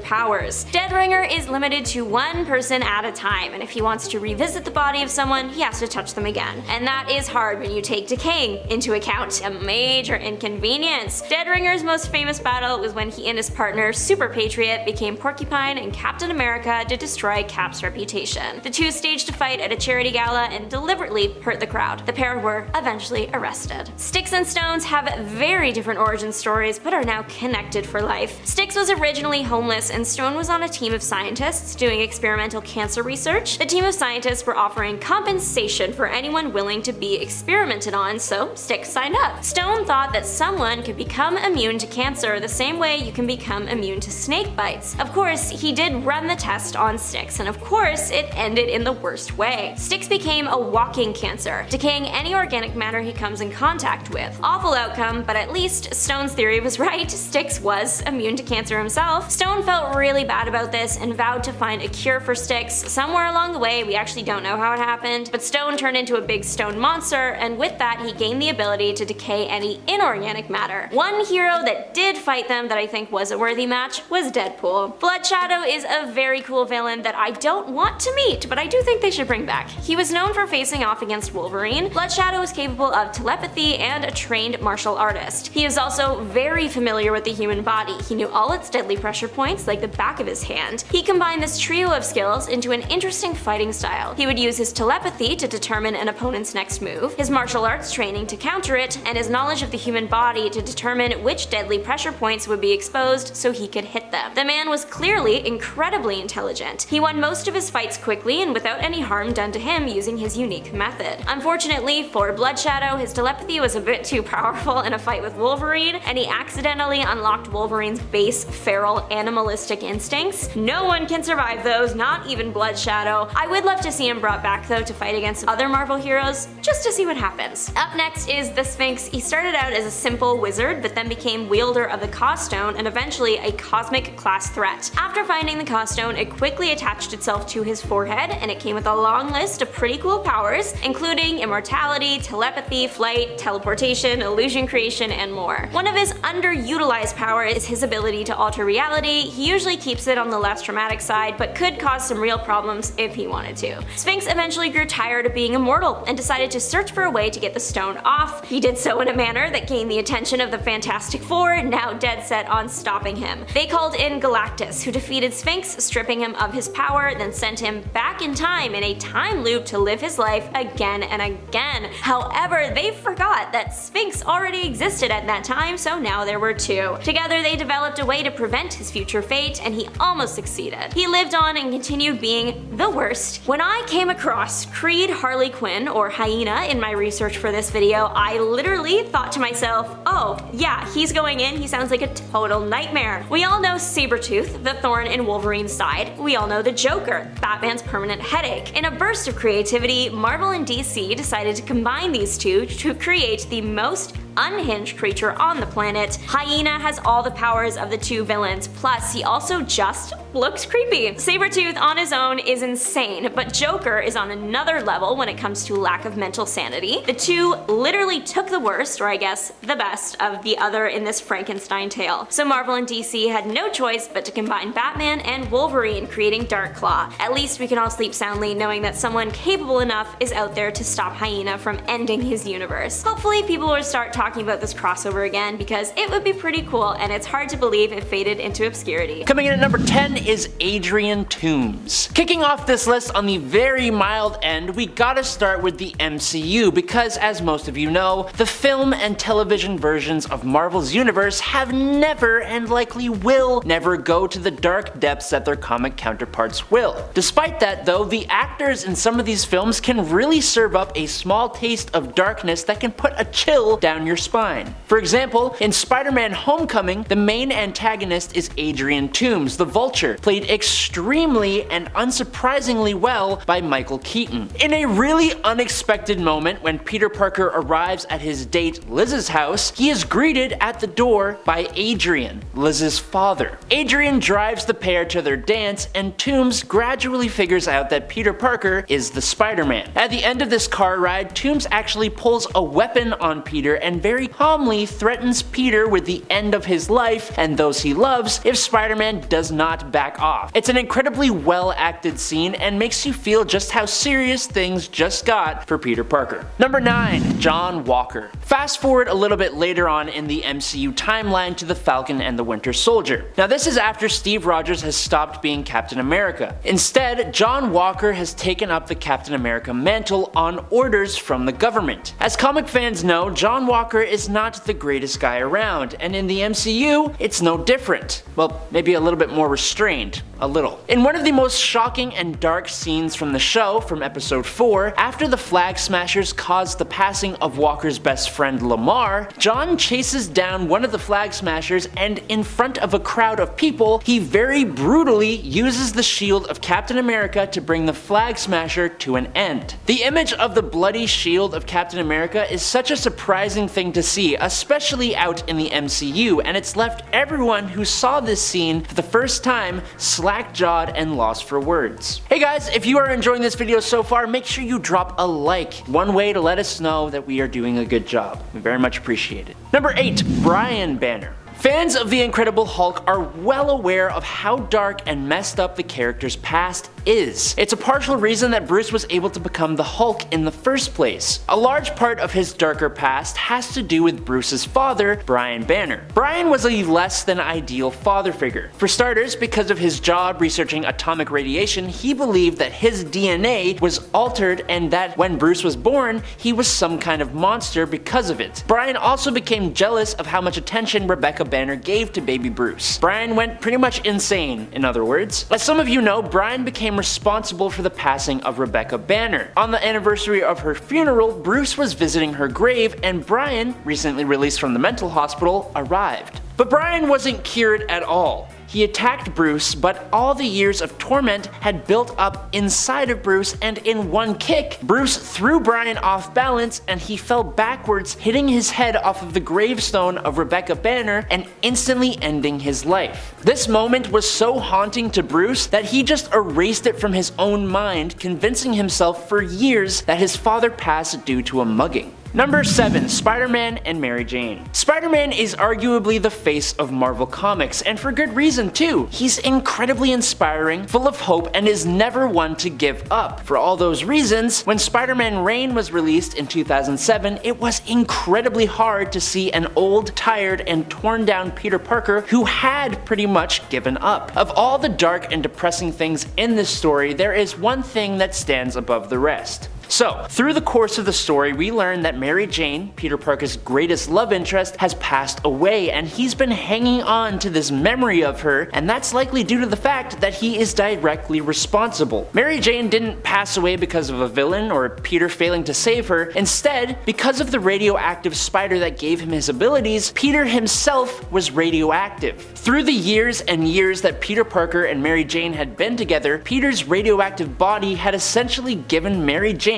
powers. Dead Ringer is limited to one person at a time, and if he wants to revisit the body of someone, he has to touch them again. And that is hard when you take decaying into account. out. A major inconvenience. Dead Ringer's most famous battle was when he and his partner, Super Patriot, became Porcupine and Captain America to destroy Cap's reputation. The two staged a fight at a charity gala and deliberately hurt the crowd. The pair were eventually arrested. Sticks and Stones have very different origin stories, but are now connected for life. Sticks was originally homeless, and Stone was on a team of scientists doing experimental cancer research. The team of scientists were offering compensation for anyone willing to be experimented on, so Sticks signed up. Stone thought that someone could become immune to cancer the same way you can become immune to snake bites. Of course, he did run the test on Sticks, and of course, it ended in the worst way. Sticks became a walking cancer, decaying any organic matter he comes in contact with. Awful outcome, but at least Stone's theory was right. Sticks was immune to cancer himself. Stone felt really bad about this and vowed to find a cure for Sticks. Somewhere along the way, we actually don't know how it happened, but Stone turned into a big stone monster, and with that, he gained the ability to decay any inorganic matter. One hero that did fight them that I think was a worthy match was Deadpool. Blood Shadow is a very cool villain that I don't want to meet, but I do think they should bring back. He was known for facing off against Wolverine. Blood Shadow is capable of telepathy and a trained martial artist. He is also very familiar with the human body. He knew all its deadly pressure points like the back of his hand. He combined this trio of skills into an interesting fighting style. He would use his telepathy to determine an opponent's next move, his martial arts training to counter it, and his knowledge of the human body to determine which deadly pressure points would be exposed so he could hit them. The man was clearly incredibly intelligent. He won most of his fights quickly and without any harm done to him using his unique method. Unfortunately for Blood Shadow, his telepathy was a bit too powerful in a fight with Wolverine, and he accidentally unlocked Wolverine's base feral animalistic instincts. No one can survive those, not even Blood Shadow. I would love to see him brought back though to fight against other Marvel heroes, just to see what happens. Up next is the Sphinx. He started out as a simple wizard, but then became wielder of the Cawstone and eventually a cosmic class threat. After finding the Cawstone, it quickly attached itself to his forehead, and it came with a long list of pretty cool powers, including immortality, telepathy, flight, teleportation, illusion creation, and more. One of his underutilized powers is his ability to alter reality. He usually keeps it on the less dramatic side, but could cause some real problems if he wanted to. Sphinx eventually grew tired of being immortal and decided to search for a way to get the stone off. He did so in a manner that gained the attention of the Fantastic Four, now dead set on stopping him. They called in Galactus, who defeated Sphinx, stripping him of his power, then sent him back in time in a time loop to live his life again and again. However, they forgot that Sphinx already existed at that time, so now there were two. Together, they developed a way to prevent his future fate, and he almost succeeded. He lived on and continued being the worst. When I came across Creed Harley Quinn, or Hyena, in my research for this video, I literally thought to myself, oh yeah, he's going in, he sounds like a total nightmare. We all know Sabretooth, the thorn in Wolverine's side. We all know the Joker, Batman's permanent headache. In a burst of creativity, Marvel and DC decided to combine these two to create the most unhinged creature on the planet. Hyena has all the powers of the two villains, plus he also just looks creepy. Sabretooth on his own is insane, but Joker is on another level when it comes to lack of mental sanity. The two literally took the worst, or I guess the best, of the other in this Frankenstein tale. So Marvel and DC had no choice but to combine Batman and Wolverine, creating Darkclaw. At least we can all sleep soundly knowing that someone capable enough is out there to stop Hyena from ending his universe. Hopefully people will start talking about this crossover again, because it would be pretty cool, and it's hard to believe it faded into obscurity. Coming in at number 10 is Adrian Toomes. Kicking off this list on the very mild end, we gotta start with the MCU, because as most of you know, the film and television versions of Marvel's universe have never, and likely will never, go to the dark depths that their comic counterparts will. Despite that though, the actors in some of these films can really serve up a small taste of darkness that can put a chill down your spine. For example, in Spider-Man Homecoming, the main antagonist is Adrian Toomes, the Vulture, played extremely and unsurprisingly well by Michael Keaton. In a really unexpected moment, when Peter Parker arrives at his date Liz's house, he is greeted at the door by Adrian, Liz's father. Adrian drives the pair to their dance, and Toomes gradually figures out that Peter Parker is the Spider-Man. At the end of this car ride, Toomes actually pulls a weapon on Peter and very calmly threatens Peter with the end of his life and those he loves if Spider-Man does not back off. It's an incredibly well acted scene and makes you feel just how serious things just got for Peter Parker. Number 9. John Walker. Fast forward a little bit later on in the MCU timeline to the Falcon and the Winter Soldier. Now this is after Steve Rogers has stopped being Captain America. Instead, John Walker has taken up the Captain America mantle on orders from the government. As comic fans know, John Walker is not the greatest guy around, and in the MCU, it's no different. Well, maybe a little bit more restrained. A little. In one of the most shocking and dark scenes from the show, from episode 4, after the Flag Smashers caused the passing of Walker's best friend Lamar, John chases down one of the Flag Smashers and in front of a crowd of people, he very brutally uses the shield of Captain America to bring the Flag Smasher to an end. The image of the bloody shield of Captain America is such a surprising thing to see, especially out in the MCU, and it's left everyone who saw this scene for the first time slack-jawed and lost for words. Hey guys, if you are enjoying this video so far, make sure you drop a like. One way to let us know that we are doing a good job. We very much appreciate it. Number 8. Brian Banner. Fans of The Incredible Hulk are well aware of how dark and messed up the character's past is. It's a partial reason that Bruce was able to become the Hulk in the first place. A large part of his darker past has to do with Bruce's father, Brian Banner. Brian was a less than ideal father figure. For starters, because of his job researching atomic radiation, he believed that his DNA was altered and that when Bruce was born, he was some kind of monster because of it. Brian also became jealous of how much attention Rebecca Banner gave to baby Bruce. Brian went pretty much insane, in other words. As some of you know, Brian became responsible for the passing of Rebecca Banner. On the anniversary of her funeral, Bruce was visiting her grave and Brian, recently released from the mental hospital, arrived. But Brian wasn't cured at all. He attacked Bruce, but all the years of torment had built up inside of Bruce, and in one kick, Bruce threw Brian off balance and he fell backwards, hitting his head off of the gravestone of Rebecca Banner and instantly ending his life. This moment was so haunting to Bruce that he just erased it from his own mind, convincing himself for years that his father passed due to a mugging. Number 7. Spider-Man and Mary Jane. Spider-Man is arguably the face of Marvel Comics, and for good reason too. He's incredibly inspiring, full of hope, and is never one to give up. For all those reasons, when Spider-Man Reign was released in 2007, it was incredibly hard to see an old, tired, and torn down Peter Parker who had pretty much given up. Of all the dark and depressing things in this story, there is one thing that stands above the rest. So, through the course of the story, we learn that Mary Jane, Peter Parker's greatest love interest, has passed away, and he's been hanging on to this memory of her, and that's likely due to the fact that he is directly responsible. Mary Jane didn't pass away because of a villain or Peter failing to save her. Instead, because of the radioactive spider that gave him his abilities, Peter himself was radioactive. Through the years and years that Peter Parker and Mary Jane had been together, Peter's radioactive body had essentially given Mary Jane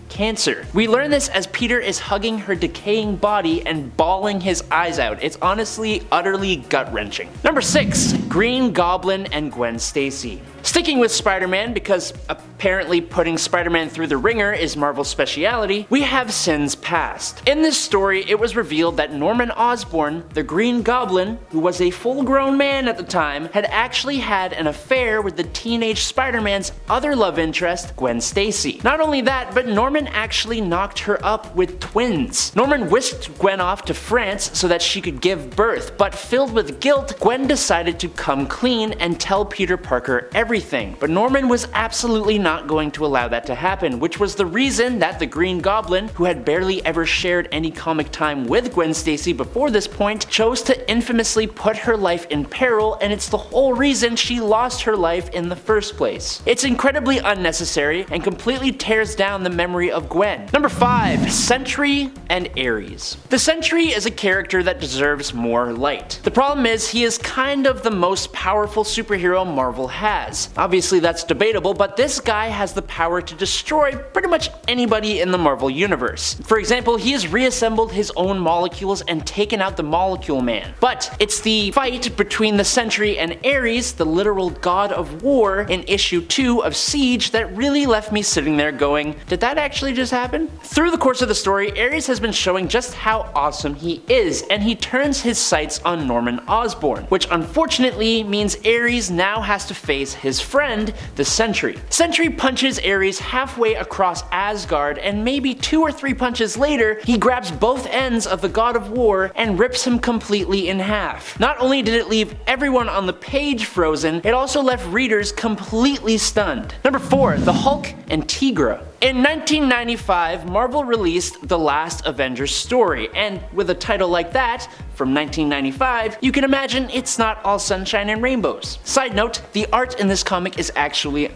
cancer. We learn this as Peter is hugging her decaying body and bawling his eyes out. It's honestly utterly gut-wrenching. Number 6. Green Goblin and Gwen Stacy. Sticking with Spider-Man, because apparently putting Spider-Man through the ringer is Marvel's speciality, we have Sins Past. In this story, it was revealed that Norman Osborn, the Green Goblin, who was a full-grown man at the time, had actually had an affair with the teenage Spider-Man's other love interest, Gwen Stacy. Not only that, but Norman actually knocked her up with twins. Norman whisked Gwen off to France so that she could give birth, but filled with guilt, Gwen decided to come clean and tell Peter Parker everything. But Norman was absolutely not going to allow that to happen, which was the reason that the Green Goblin, who had barely ever shared any comic time with Gwen Stacy before this point, chose to infamously put her life in peril, and it's the whole reason she lost her life in the first place. It's incredibly unnecessary and completely tears down the memory of Gwen. Number 5. Sentry and Ares. The Sentry is a character that deserves more light. The problem is he is kind of the most powerful superhero Marvel has. Obviously that's debatable, but this guy has the power to destroy pretty much anybody in the Marvel universe. For example, he has reassembled his own molecules and taken out the Molecule Man. But it's the fight between the Sentry and Ares, the literal god of war, in issue 2 of Siege that really left me sitting there going, did that actually actually just happen? Through the course of the story, Ares has been showing just how awesome he is, and he turns his sights on Norman Osborn, which unfortunately means Ares now has to face his friend, the Sentry. Sentry punches Ares halfway across Asgard, and maybe 2 or 3 punches later, he grabs both ends of the God of War and rips him completely in half. Not only did it leave everyone on the page frozen, it also left readers completely stunned. Number 4, the Hulk and Tigra. In 1995, Marvel released the last Avengers story, and with a title like that, from 1995, you can imagine it's not all sunshine and rainbows. Side note, the art in this comic is actually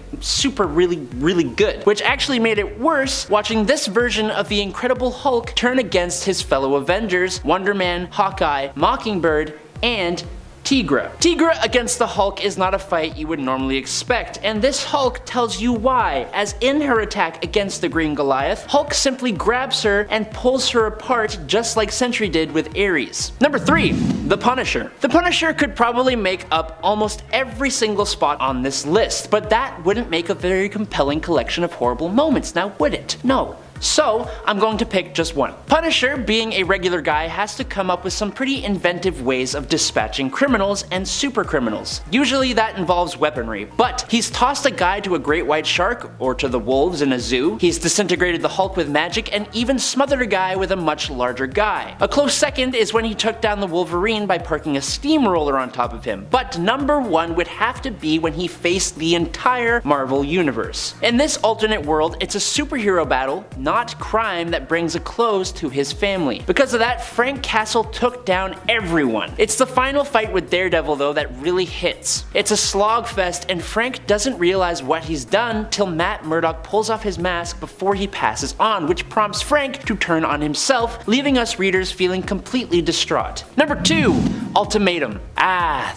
really good, which actually made it worse watching this version of the Incredible Hulk turn against his fellow Avengers, Wonder Man, Hawkeye, Mockingbird, and Tigra. Tigra against the Hulk is not a fight you would normally expect, and this Hulk tells you why, as in her attack against the Green Goliath, Hulk simply grabs her and pulls her apart just like Sentry did with Ares. Number 3, the Punisher. The Punisher could probably make up almost every single spot on this list, but that wouldn't make a very compelling collection of horrible moments, now would it? No. So, I'm going to pick just one. Punisher, being a regular guy, has to come up with some pretty inventive ways of dispatching criminals and super criminals. Usually that involves weaponry, but he's tossed a guy to a great white shark or to the wolves in a zoo, he's disintegrated the Hulk with magic, and even smothered a guy with a much larger guy. A close second is when he took down the Wolverine by parking a steamroller on top of him, but number 1 would have to be when he faced the entire Marvel Universe. In this alternate world, it's a superhero battle, not crime, that brings a close to his family. Because of that, Frank Castle took down everyone. It's the final fight with Daredevil though that really hits. It's a slogfest, and Frank doesn't realize what he's done till Matt Murdock pulls off his mask before he passes on, which prompts Frank to turn on himself, leaving us readers feeling completely distraught. Number 2, Ultimatum.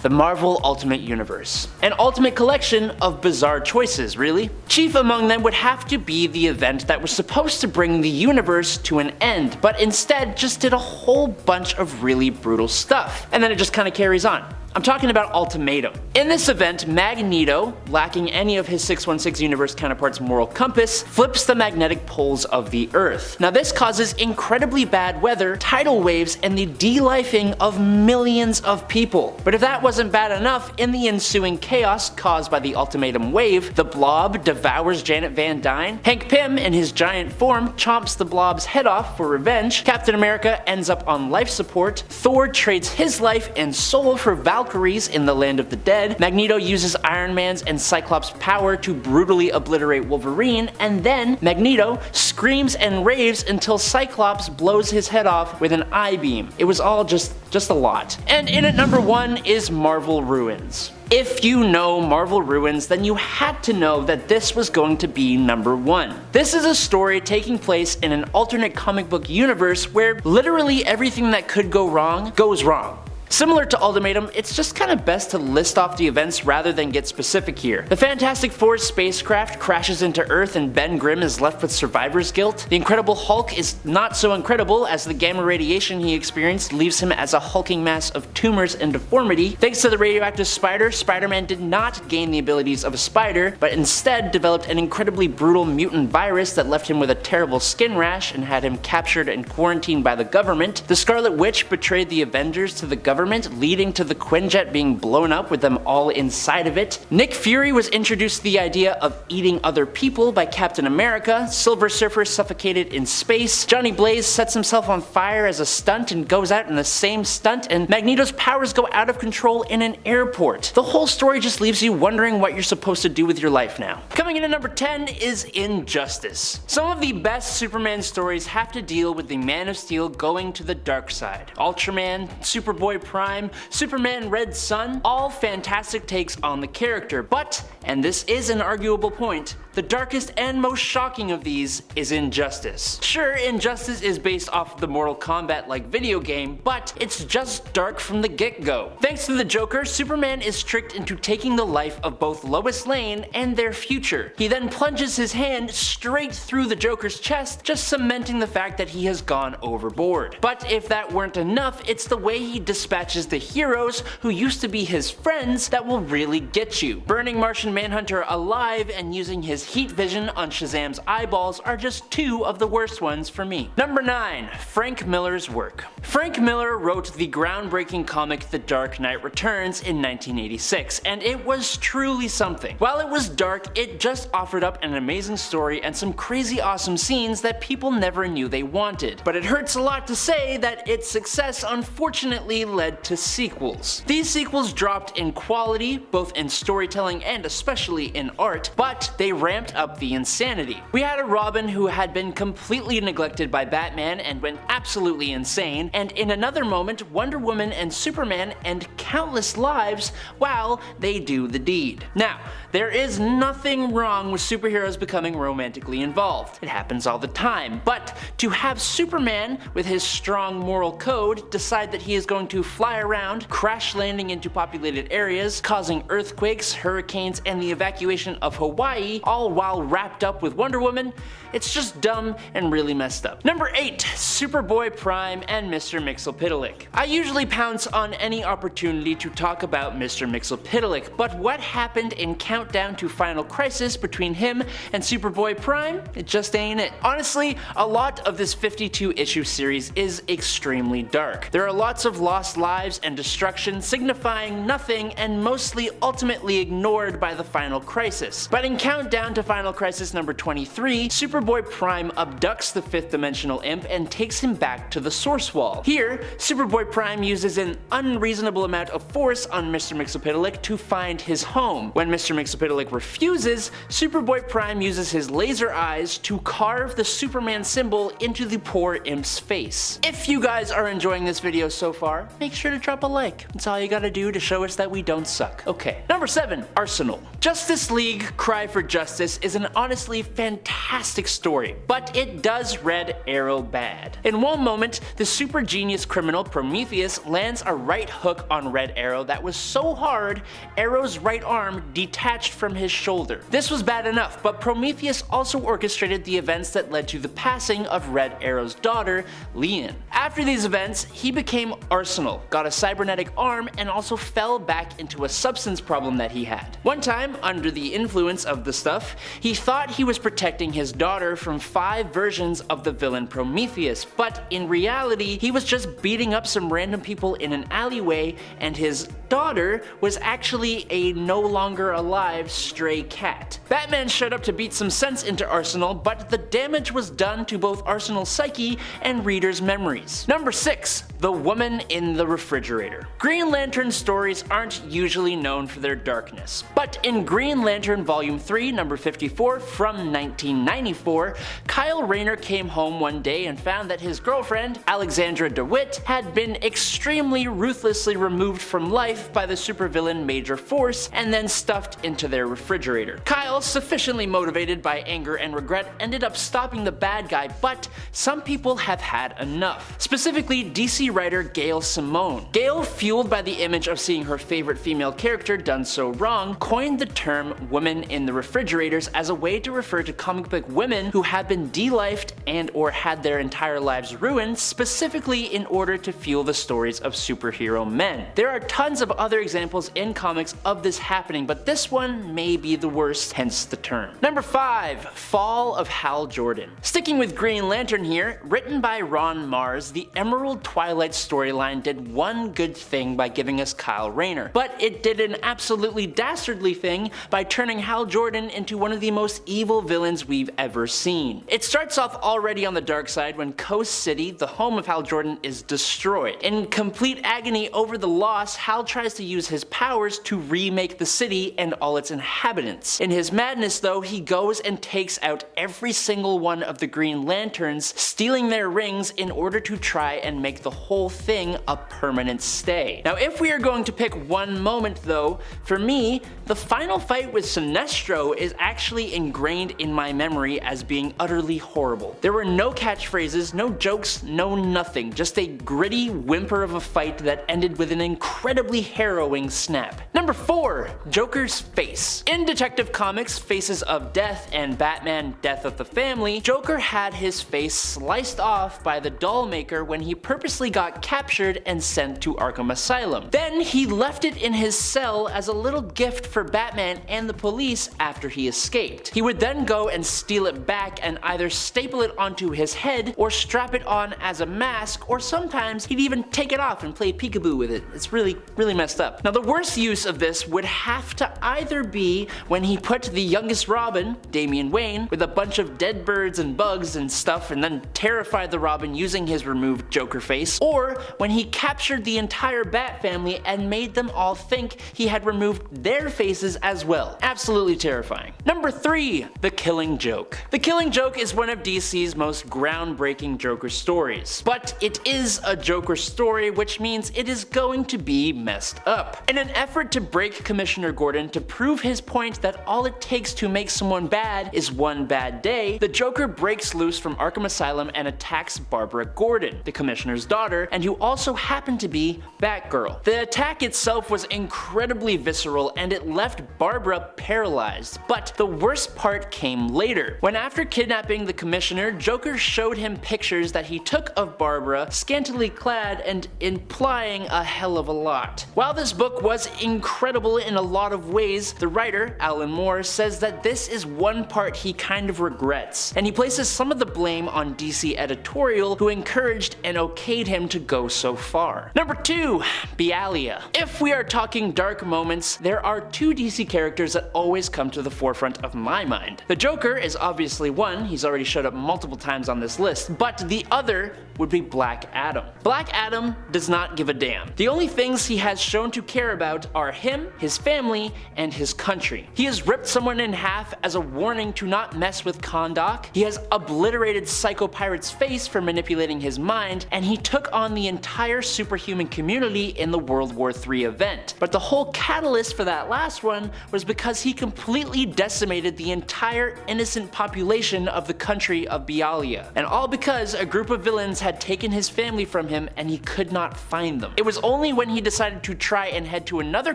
The Marvel Ultimate Universe. An ultimate collection of bizarre choices, really. Chief among them would have to be the event that was supposed to bring the universe to an end, but instead just did a whole bunch of really brutal stuff. And then it just kind of carries on. I'm talking about Ultimatum. In this event, Magneto, lacking any of his 616 universe counterpart's moral compass, flips the magnetic poles of the Earth. Now this causes incredibly bad weather, tidal waves, and the de-lifing of millions of people. But if that wasn't bad enough, in the ensuing chaos caused by the Ultimatum wave, the Blob devours Janet Van Dyne, Hank Pym in his giant form chomps the Blob's head off for revenge, Captain America ends up on life support, Thor trades his life and soul for Valkyries in the Land of the Dead, Magneto uses Iron Man's and Cyclops' power to brutally obliterate Wolverine, and then Magneto screams and raves until Cyclops blows his head off with an I-beam. It was all just a lot. And in at number 1 is Marvel Ruins. If you know Marvel Ruins, then you had to know that this was going to be number 1. This is a story taking place in an alternate comic book universe where literally everything that could go wrong goes wrong. Similar to Ultimatum, it's just kind of best to list off the events rather than get specific here. The Fantastic Four's spacecraft crashes into Earth and Ben Grimm is left with survivor's guilt. The Incredible Hulk is not so incredible as the gamma radiation he experienced leaves him as a hulking mass of tumors and deformity. Thanks to the radioactive spider, Spider-Man did not gain the abilities of a spider, but instead developed an incredibly brutal mutant virus that left him with a terrible skin rash and had him captured and quarantined by the government. The Scarlet Witch betrayed the Avengers to the government, leading to the Quinjet being blown up with them all inside of it. Nick Fury was introduced to the idea of eating other people by Captain America, Silver Surfer suffocated in space, Johnny Blaze sets himself on fire as a stunt and goes out in the same stunt, and Magneto's powers go out of control in an airport. The whole story just leaves you wondering what you're supposed to do with your life now. Coming in at number 10 is Injustice. Some of the best Superman stories have to deal with the Man of Steel going to the dark side. Ultraman, Superboy Prime, Superman Red Sun, all fantastic takes on the character, but, and this is an arguable point, the darkest and most shocking of these is Injustice. Sure, Injustice is based off the Mortal Kombat-like video game, but it's just dark from the get-go. Thanks to the Joker, Superman is tricked into taking the life of both Lois Lane and their future. He then plunges his hand straight through the Joker's chest, just cementing the fact that he has gone overboard. But if that weren't enough, it's the way he dispatches matches the heroes who used to be his friends that will really get you. Burning Martian Manhunter alive and using his heat vision on Shazam's eyeballs are just two of the worst ones for me. Number 9. Frank Miller's work. Frank Miller wrote the groundbreaking comic The Dark Knight Returns in 1986, and it was truly something. While it was dark, it just offered up an amazing story and some crazy awesome scenes that people never knew they wanted. But it hurts a lot to say that its success unfortunately led to sequels. These sequels dropped in quality, both in storytelling and especially in art, but they ramped up the insanity. We had a Robin who had been completely neglected by Batman and went absolutely insane, and in another moment Wonder Woman and Superman end countless lives while they do the deed. Now, there is nothing wrong with superheroes becoming romantically involved. It happens all the time, but to have Superman, with his strong moral code, decide that he is going to fly around, crash landing into populated areas, causing earthquakes, hurricanes, and the evacuation of Hawaii, all while wrapped up with Wonder Woman, it's just dumb and really messed up. Number 8. Superboy Prime and Mr. Mxyzptlk. I usually pounce on any opportunity to talk about Mr. Mxyzptlk, but what happened in Countdown to Final Crisis between him and Superboy Prime? It just ain't it. Honestly, a lot of this 52-issue series is extremely dark. There are lots of lost lives and destruction signifying nothing and mostly ultimately ignored by the Final Crisis. But in Countdown to Final Crisis number 23, Superboy Prime abducts the 5th dimensional imp and takes him back to the source wall. Here, Superboy Prime uses an unreasonable amount of force on Mr. Mxyzptlk to find his home. When Mr. Mxyzptlk refuses, Superboy Prime uses his laser eyes to carve the Superman symbol into the poor imp's face. If you guys are enjoying this video so far, make sure to drop a like. That's all you gotta do to show us that we don't suck. Okay. Number 7. Arsenal. Justice League Cry for Justice is an honestly fantastic story, but it does Red Arrow bad. In one moment, the super genius criminal Prometheus lands a right hook on Red Arrow that was so hard, Arrow's right arm detached from his shoulder. This was bad enough, but Prometheus also orchestrated the events that led to the passing of Red Arrow's daughter, Lian. After these events, he became Arsenal, got a cybernetic arm, and also fell back into a substance problem that he had. One time, under the influence of the stuff, he thought he was protecting his daughter from 5 versions of the villain Prometheus, but in reality, he was just beating up some random people in an alleyway, and his daughter was actually a no longer alive stray cat. Batman showed up to beat some sense into Arsenal, but the damage was done to both Arsenal's psyche and readers' memories. Number 6. The Woman in the Refrigerator. Green Lantern stories aren't usually known for their darkness, but in Green Lantern Volume 3, number 54 from 1994, Kyle Rayner came home one day and found that his girlfriend, Alexandra DeWitt, had been extremely ruthlessly removed from life by the supervillain Major Force and then stuffed into their refrigerator. Kyle, sufficiently motivated by anger and regret, ended up stopping the bad guy, but some people have had enough. Specifically, DC writer Gail Simone. Gail, fueled by the image of seeing her favorite female character done so wrong, coined the term women in the refrigerators as a way to refer to comic book women who have been de-lifed and or had their entire lives ruined specifically in order to fuel the stories of superhero men. There are tons of other examples in comics of this happening, but this one may be the worst, hence the term. Number 5. Fall of Hal Jordan. Sticking with Green Lantern here, written by Ron Mars, the Emerald Twilight storyline did one good thing by giving us Kyle Rayner, but it did an absolutely dastardly thing by turning Hal Jordan into one of the most evil villains we've ever seen. It starts off already on the dark side when Coast City, the home of Hal Jordan, is destroyed. In complete agony over the loss, Hal tries to use his powers to remake the city and all its inhabitants. In his madness though, he goes and takes out every single one of the Green Lanterns, stealing their rings in order to try and make the whole thing a permanent stay. Now if we are going to pick one moment though, for me, the final fight with Sinestro is actually ingrained in my memory as being utterly horrible. There were no catchphrases, no jokes, no nothing, just a gritty whimper of a fight that ended with an incredibly harrowing snap. Number 4. Joker's face. In Detective Comics' Faces of Death and Batman Death of the Family, Joker had his face sliced off by the doll maker when he purposely got got captured and sent to Arkham Asylum. Then he left it in his cell as a little gift for Batman and the police after he escaped. He would then go and steal it back and either staple it onto his head or strap it on as a mask, or sometimes he'd even take it off and play peekaboo with it. It's really messed up. Now the worst use of this would have to either be when he put the youngest Robin, Damian Wayne, with a bunch of dead birds and bugs and stuff and then terrified the Robin using his removed Joker face, or when he captured the entire Bat family and made them all think he had removed their faces as well. Absolutely terrifying. Number 3. The Killing Joke. The Killing Joke is one of DC's most groundbreaking Joker stories, but it is a Joker story, which means it is going to be messed up. In an effort to break Commissioner Gordon to prove his point that all it takes to make someone bad is one bad day, the Joker breaks loose from Arkham Asylum and attacks Barbara Gordon, the Commissioner's daughter, and who also happened to be Batgirl. The attack itself was incredibly visceral and it left Barbara paralyzed, but the worst part came later. When after kidnapping the Commissioner, Joker showed him pictures that he took of Barbara, scantily clad and implying a hell of a lot. While this book was incredible in a lot of ways, the writer, Alan Moore, says that this is one part he kind of regrets, and he places some of the blame on DC editorial, who encouraged and okayed him to go so far. Number 2. Bialia. If we are talking dark moments, there are 2 DC characters that always come to the forefront of my mind. The Joker is obviously one, he's already showed up multiple times on this list, but the other would be Black Adam. Black Adam does not give a damn. The only things he has shown to care about are him, his family, and his country. He has ripped someone in half as a warning to not mess with Kahndaq, he has obliterated Psycho Pirate's face for manipulating his mind, and he took on the entire superhuman community in the World War III event. But the whole catalyst for that last one was because he completely decimated the entire innocent population of the country of Bialia, and all because a group of villains had taken his family from him and he could not find them. It was only when he decided to try and head to another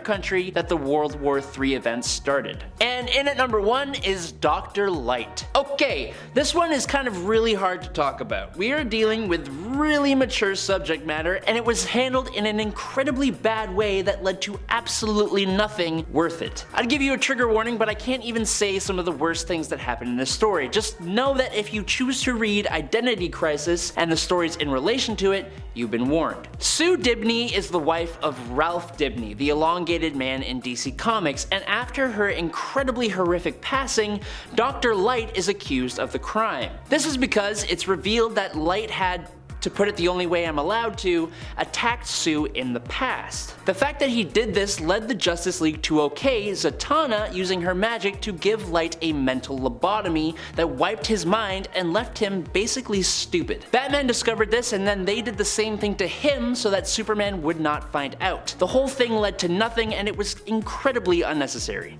country that the World War III events started. And in at number 1 is Dr. Light. Okay, this one is kind of really hard to talk about. We are dealing with really mature subject matter, and it was handled in an incredibly bad way that led to absolutely nothing worth it. I'd give you a trigger warning, but I can't even say some of the worst things that happen in this story. Just know that if you choose to read Identity Crisis and the stories in relation to it, you've been warned. Sue Dibney is the wife of Ralph Dibney, the elongated man in DC Comics, and after her incredibly horrific passing, Dr. Light is accused of the crime. This is because it's revealed that Light had, to put it the only way I'm allowed to, attacked Sue in the past. The fact that he did this led the Justice League to okay Zatanna using her magic to give Light a mental lobotomy that wiped his mind and left him basically stupid. Batman discovered this, and then they did the same thing to him so that Superman would not find out. The whole thing led to nothing, and it was incredibly unnecessary.